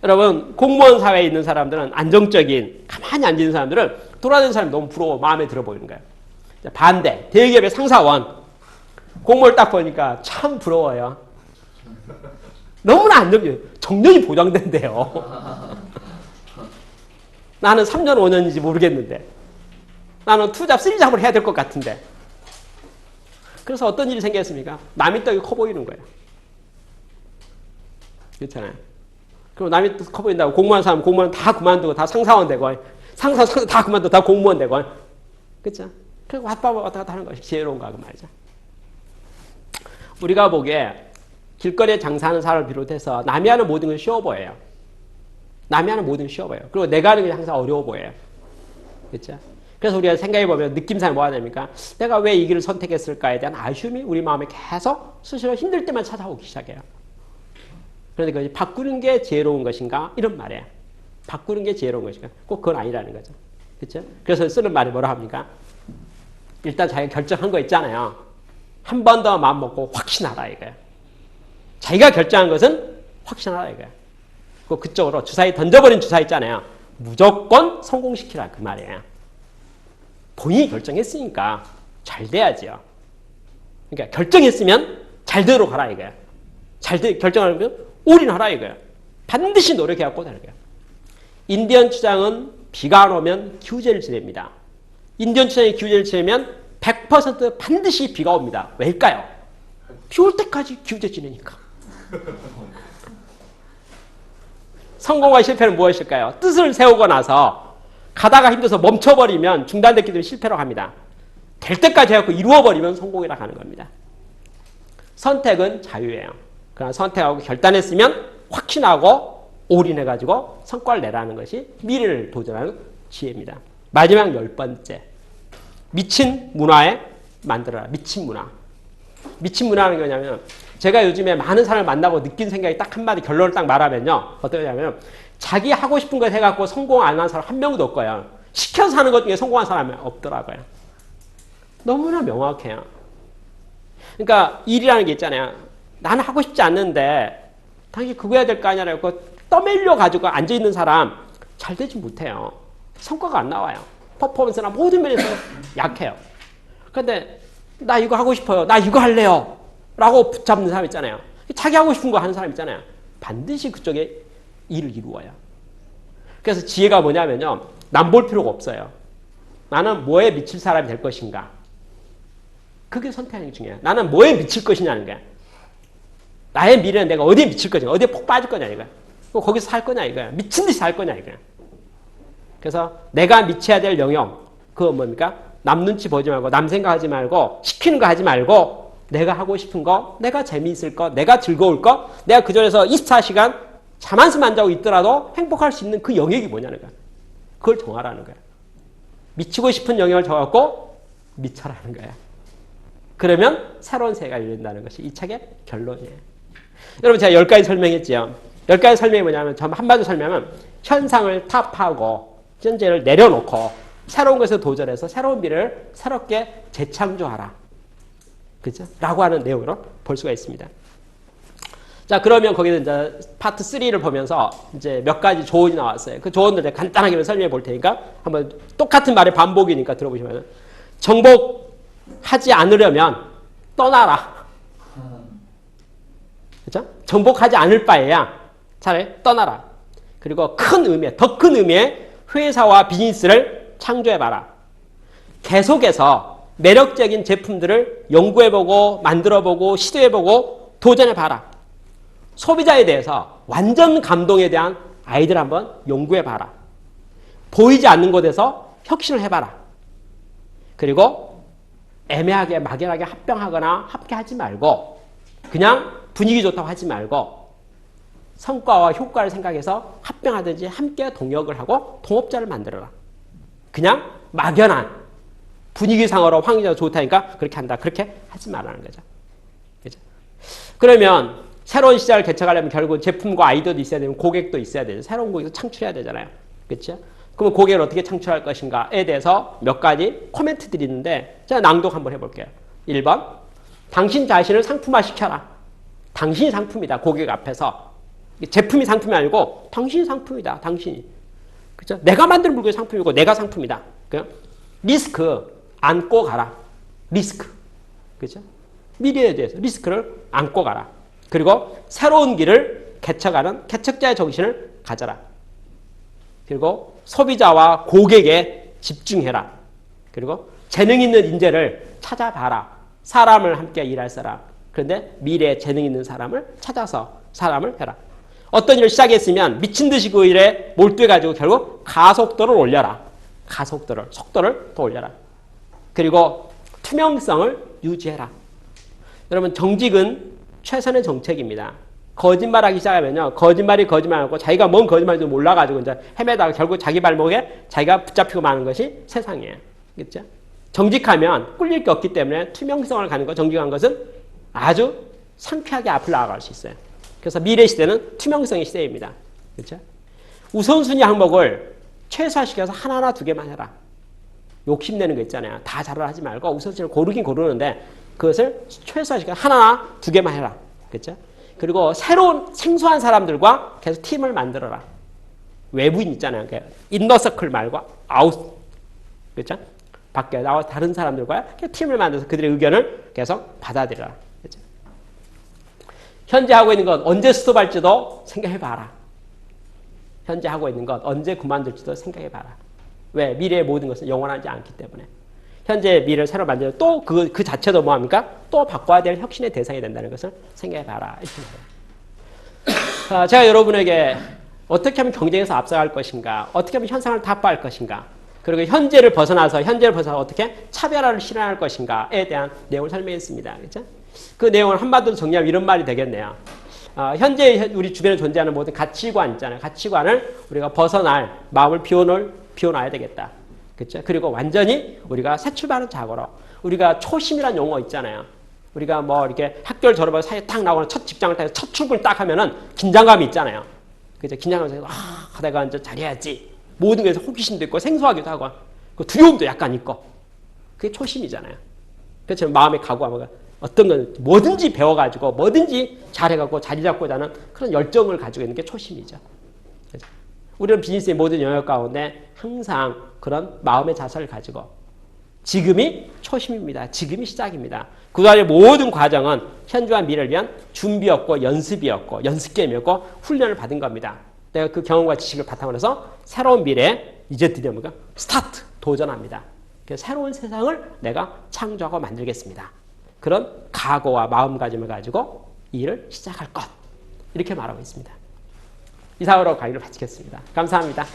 여러분 공무원 사회에 있는 사람들은 안정적인 가만히 앉은 사람들은 돌아다니는 사람이 너무 부러워 마음에 들어 보이는 거예요. 반대 대기업의 상사원 공무원을 딱 보니까 참 부러워요. 너무나 안정적이에요. 정년이 보장된대요. 나는 3년 5년인지 모르겠는데 나는 투잡 3잡을 해야 될 것 같은데 그래서 어떤 일이 생겼습니까? 남의 떡이 커 보이는 거예요. 그렇잖아요. 그럼 남이 커 보인다고 공무원 사람 공무원 다 그만두고 다 상사원 되고 상사 다 그만두고 다 공무원 되고 그렇죠? 그리고 왔다 갔다 하는 것이 지혜로운가 그 말이죠. 우리가 보기에 길거리에 장사하는 사람을 비롯해서 남이 하는 모든 건 쉬워 보여요. 남이 하는 모든 건 쉬워 보여요. 그리고 내가 하는 게 항상 어려워 보여요. 그렇죠? 그래서 우리가 생각해보면 느낌상에 뭐가 됩니까? 내가 왜 이 길을 선택했을까에 대한 아쉬움이 우리 마음에 계속 스스로 힘들 때만 찾아오기 시작해요. 그러니까 바꾸는 게 지혜로운 것인가? 이런 말이에요. 바꾸는 게 지혜로운 것인가? 꼭 그건 아니라는 거죠. 그렇죠? 그래서 쓰는 말이 뭐라 합니까? 일단 자기가 결정한 거 있잖아요. 한 번 더 마음 먹고 확신하라 이거예요. 자기가 결정한 것은 확신하라 이거예요. 그쪽으로 주사위 던져버린 주사위 있잖아요. 무조건 성공시키라 그 말이에요. 본인이 결정했으니까 잘 돼야죠. 그러니까 결정했으면 잘 되도록 하라 이거야. 결정하면 올인하라 이거야. 반드시 노력해갖고 하는 거야. 인디언 추장은 비가 안 오면 기우제를 지냅니다. 인디언 추장이 기우제를 지내면 100% 반드시 비가 옵니다. 왜일까요? 비 올 때까지 기우제 지내니까. 성공과 실패는 무엇일까요? 뜻을 세우고 나서 가다가 힘들어서 멈춰버리면 중단됐기 때문에 실패로 합니다. 될 때까지 해갖고 이루어버리면 성공이라고 하는 겁니다. 선택은 자유예요. 그러나 선택하고 결단했으면 확신하고 올인해가지고 성과를 내라는 것이 미래를 도전하는 지혜입니다. 마지막 10번째. 미친 문화에 만들어라. 미친 문화. 미친 문화는 뭐냐면 제가 요즘에 많은 사람을 만나고 느낀 생각이 딱 한마디 결론을 딱 말하면요. 어떠냐면 자기 하고 싶은 걸 해갖고 성공 안 한 사람 한 명도 없고요. 시켜서 하는 것 중에 성공한 사람이 없더라고요. 너무나 명확해요. 그러니까 일이라는 게 있잖아요. 나는 하고 싶지 않는데 당연히 그거 해야 될 거 아니냐고 떠밀려 가지고 앉아있는 사람 잘 되지 못해요. 성과가 안 나와요. 퍼포먼스나 모든 면에서 약해요. 그런데 나 이거 하고 싶어요. 나 이거 할래요. 라고 붙잡는 사람 있잖아요. 자기 하고 싶은 거 하는 사람 있잖아요. 반드시 그쪽에 일을 이루어요. 그래서 지혜가 뭐냐면요. 남 볼 필요가 없어요. 나는 뭐에 미칠 사람이 될 것인가. 그게 선택하는 게 중요해요. 나는 뭐에 미칠 것이냐는 거야. 나의 미래는 내가 어디에 미칠 거냐. 어디에 폭 빠질 거냐 이거야. 거기서 살 거냐 이거야. 미친 듯이 살 거냐 이거야. 그래서 내가 미쳐야 될 영역. 그거 뭡니까? 남 눈치 보지 말고 남 생각하지 말고 시키는 거 하지 말고 내가 하고 싶은 거, 내가 재미있을 거, 내가 즐거울 거, 내가 그 전에서 24시간 잠 한숨 안 자고 있더라도 행복할 수 있는 그 영역이 뭐냐는 거야. 그걸 정하라는 거야. 미치고 싶은 영역을 정하고 미쳐라는 거야. 그러면 새로운 세계가 열린다는 것이 이 책의 결론이에요. 여러분 제가 10가지 설명했지요. 10가지 설명이 뭐냐면 한마디로 설명하면 현상을 타파하고 현재를 내려놓고 새로운 것에 도전해서 새로운 미래를 새롭게 재창조하라. 그죠? 라고 하는 내용으로 볼 수가 있습니다. 자, 그러면 거기서 이제 파트 3를 보면서 이제 몇 가지 조언이 나왔어요. 그 조언들 간단하게 설명해 볼 테니까 한번 똑같은 말의 반복이니까 들어보시면 정복하지 않으려면 떠나라. 그죠? 정복하지 않을 바에야 차라리 떠나라. 그리고 큰 의미의, 더 큰 의미의 회사와 비즈니스를 창조해봐라. 계속해서 매력적인 제품들을 연구해보고 만들어보고 시도해보고 도전해봐라. 소비자에 대해서 완전 감동에 대한 아이디어를 한번 연구해봐라. 보이지 않는 곳에서 혁신을 해봐라. 그리고 애매하게 막연하게 합병하거나 합계하지 말고 그냥 분위기 좋다고 하지 말고 성과와 효과를 생각해서 합병하든지 함께 동역을 하고 동업자를 만들어라. 그냥 막연한 분위기상으로 환경이 좋다니까 그렇게 한다. 그렇게 하지 말라는 거죠. 그죠? 그러면 새로운 시장을 개척하려면 결국 제품과 아이디어도 있어야 되면 고객도 있어야 되죠. 새로운 고객도 창출해야 되잖아요. 그렇죠? 그러면 고객을 어떻게 창출할 것인가에 대해서 몇 가지 코멘트들이 있는데 제가 낭독 한번 해볼게요. 1번. 당신 자신을 상품화시켜라. 당신이 상품이다. 고객 앞에서. 제품이 상품이 아니고 당신이 상품이다. 당신이. 그렇죠? 내가 만든 물건이 상품이고 내가 상품이다. 그렇죠? 리스크 안고 가라. 리스크. 그렇죠? 미래에 대해서 리스크를 안고 가라. 그리고 새로운 길을 개척하는 개척자의 정신을 가져라. 그리고 소비자와 고객에 집중해라. 그리고 재능 있는 인재를 찾아봐라. 사람을 함께 일할 사람. 그런데 미래에 재능 있는 사람을 찾아서 사람을 해라. 어떤 일을 시작했으면 미친 듯이 그 일에 몰두해가지고 결국 가속도를 올려라. 가속도를, 속도를 더 올려라. 그리고 투명성을 유지해라. 여러분 정직은 최선의 정책입니다. 거짓말하기 시작하면요. 거짓말이 거짓말하고 자기가 뭔 거짓말인지 몰라가지고 이제 헤매다가 결국 자기 발목에 자기가 붙잡히고 마는 것이 세상이에요. 그렇죠? 정직하면 꿀릴 게 없기 때문에 투명성을 가는 것, 정직한 것은 아주 상쾌하게 앞을 나아갈 수 있어요. 그래서 미래 시대는 투명성의 시대입니다. 그렇죠? 우선순위 항목을 최소화시켜서 하나하나 두 개만 해라. 욕심내는 거 있잖아요. 다 잘을 하지 말고 우선순위를 고르긴 고르는데 그것을 최소화시켜서 하나하나 두 개만 해라. 그렇죠? 그리고 새로운 생소한 사람들과 계속 팀을 만들어라. 외부인 있잖아요. 인너서클 말고 아웃. 그렇죠? 밖에 나와 다른 사람들과 팀을 만들어서 그들의 의견을 계속 받아들여라. 그렇죠? 현재 하고 있는 것 언제 스톱할지도 생각해봐라. 현재 하고 있는 것 언제 그만둘지도 생각해봐라. 왜? 미래의 모든 것은 영원하지 않기 때문에. 현재 미래를 새로 만들어 또 그 자체도 뭐합니까? 또 바꿔야 될 혁신의 대상이 된다는 것을 생각해봐라. 이렇게 말해요. 제가 여러분에게 어떻게 하면 경쟁에서 앞서갈 것인가? 어떻게 하면 현상을 타파할 것인가? 그리고 현재를 벗어나서 어떻게 차별화를 실현할 것인가에 대한 내용을 설명했습니다. 그렇죠? 그 내용을 한마디로 정리하면 이런 말이 되겠네요. 현재 우리 주변에 존재하는 모든 가치관 있잖아요. 가치관을 우리가 벗어날 마음을 비워놔야 되겠다. 그렇죠? 그리고 완전히 우리가 새 출발하는 자고로 우리가 초심이라는 용어 있잖아요. 우리가 뭐 이렇게 학교를 졸업하고 사회에 딱 나오거나 첫 직장을 딱 첫 출근을 딱 하면은 긴장감이 있잖아요. 그죠? 긴장감에서 내가 이제 잘해야지. 모든 것에서 호기심도 있고 생소하기도 하고 그 두려움도 약간 있고 그게 초심이잖아요. 그렇죠? 마음의 각오하고 어떤 건 뭐든지 배워가지고 뭐든지 잘해갖고 자리 잡고자 하는 그런 열정을 가지고 있는 게 초심이죠. 그렇죠? 우리는 비즈니스의 모든 영역 가운데 항상 그런 마음의 자세를 가지고 지금이 초심입니다. 지금이 시작입니다. 그동안의 모든 과정은 현재와 미래를 위한 준비였고 연습이었고 연습게임이었고 훈련을 받은 겁니다. 내가 그 경험과 지식을 바탕으로 해서 새로운 미래에 이제 드디어 뭔가 스타트 도전합니다. 새로운 세상을 내가 창조하고 만들겠습니다. 그런 각오와 마음가짐을 가지고 이 일을 시작할 것 이렇게 말하고 있습니다. 이상으로 강의를 마치겠습니다. 감사합니다.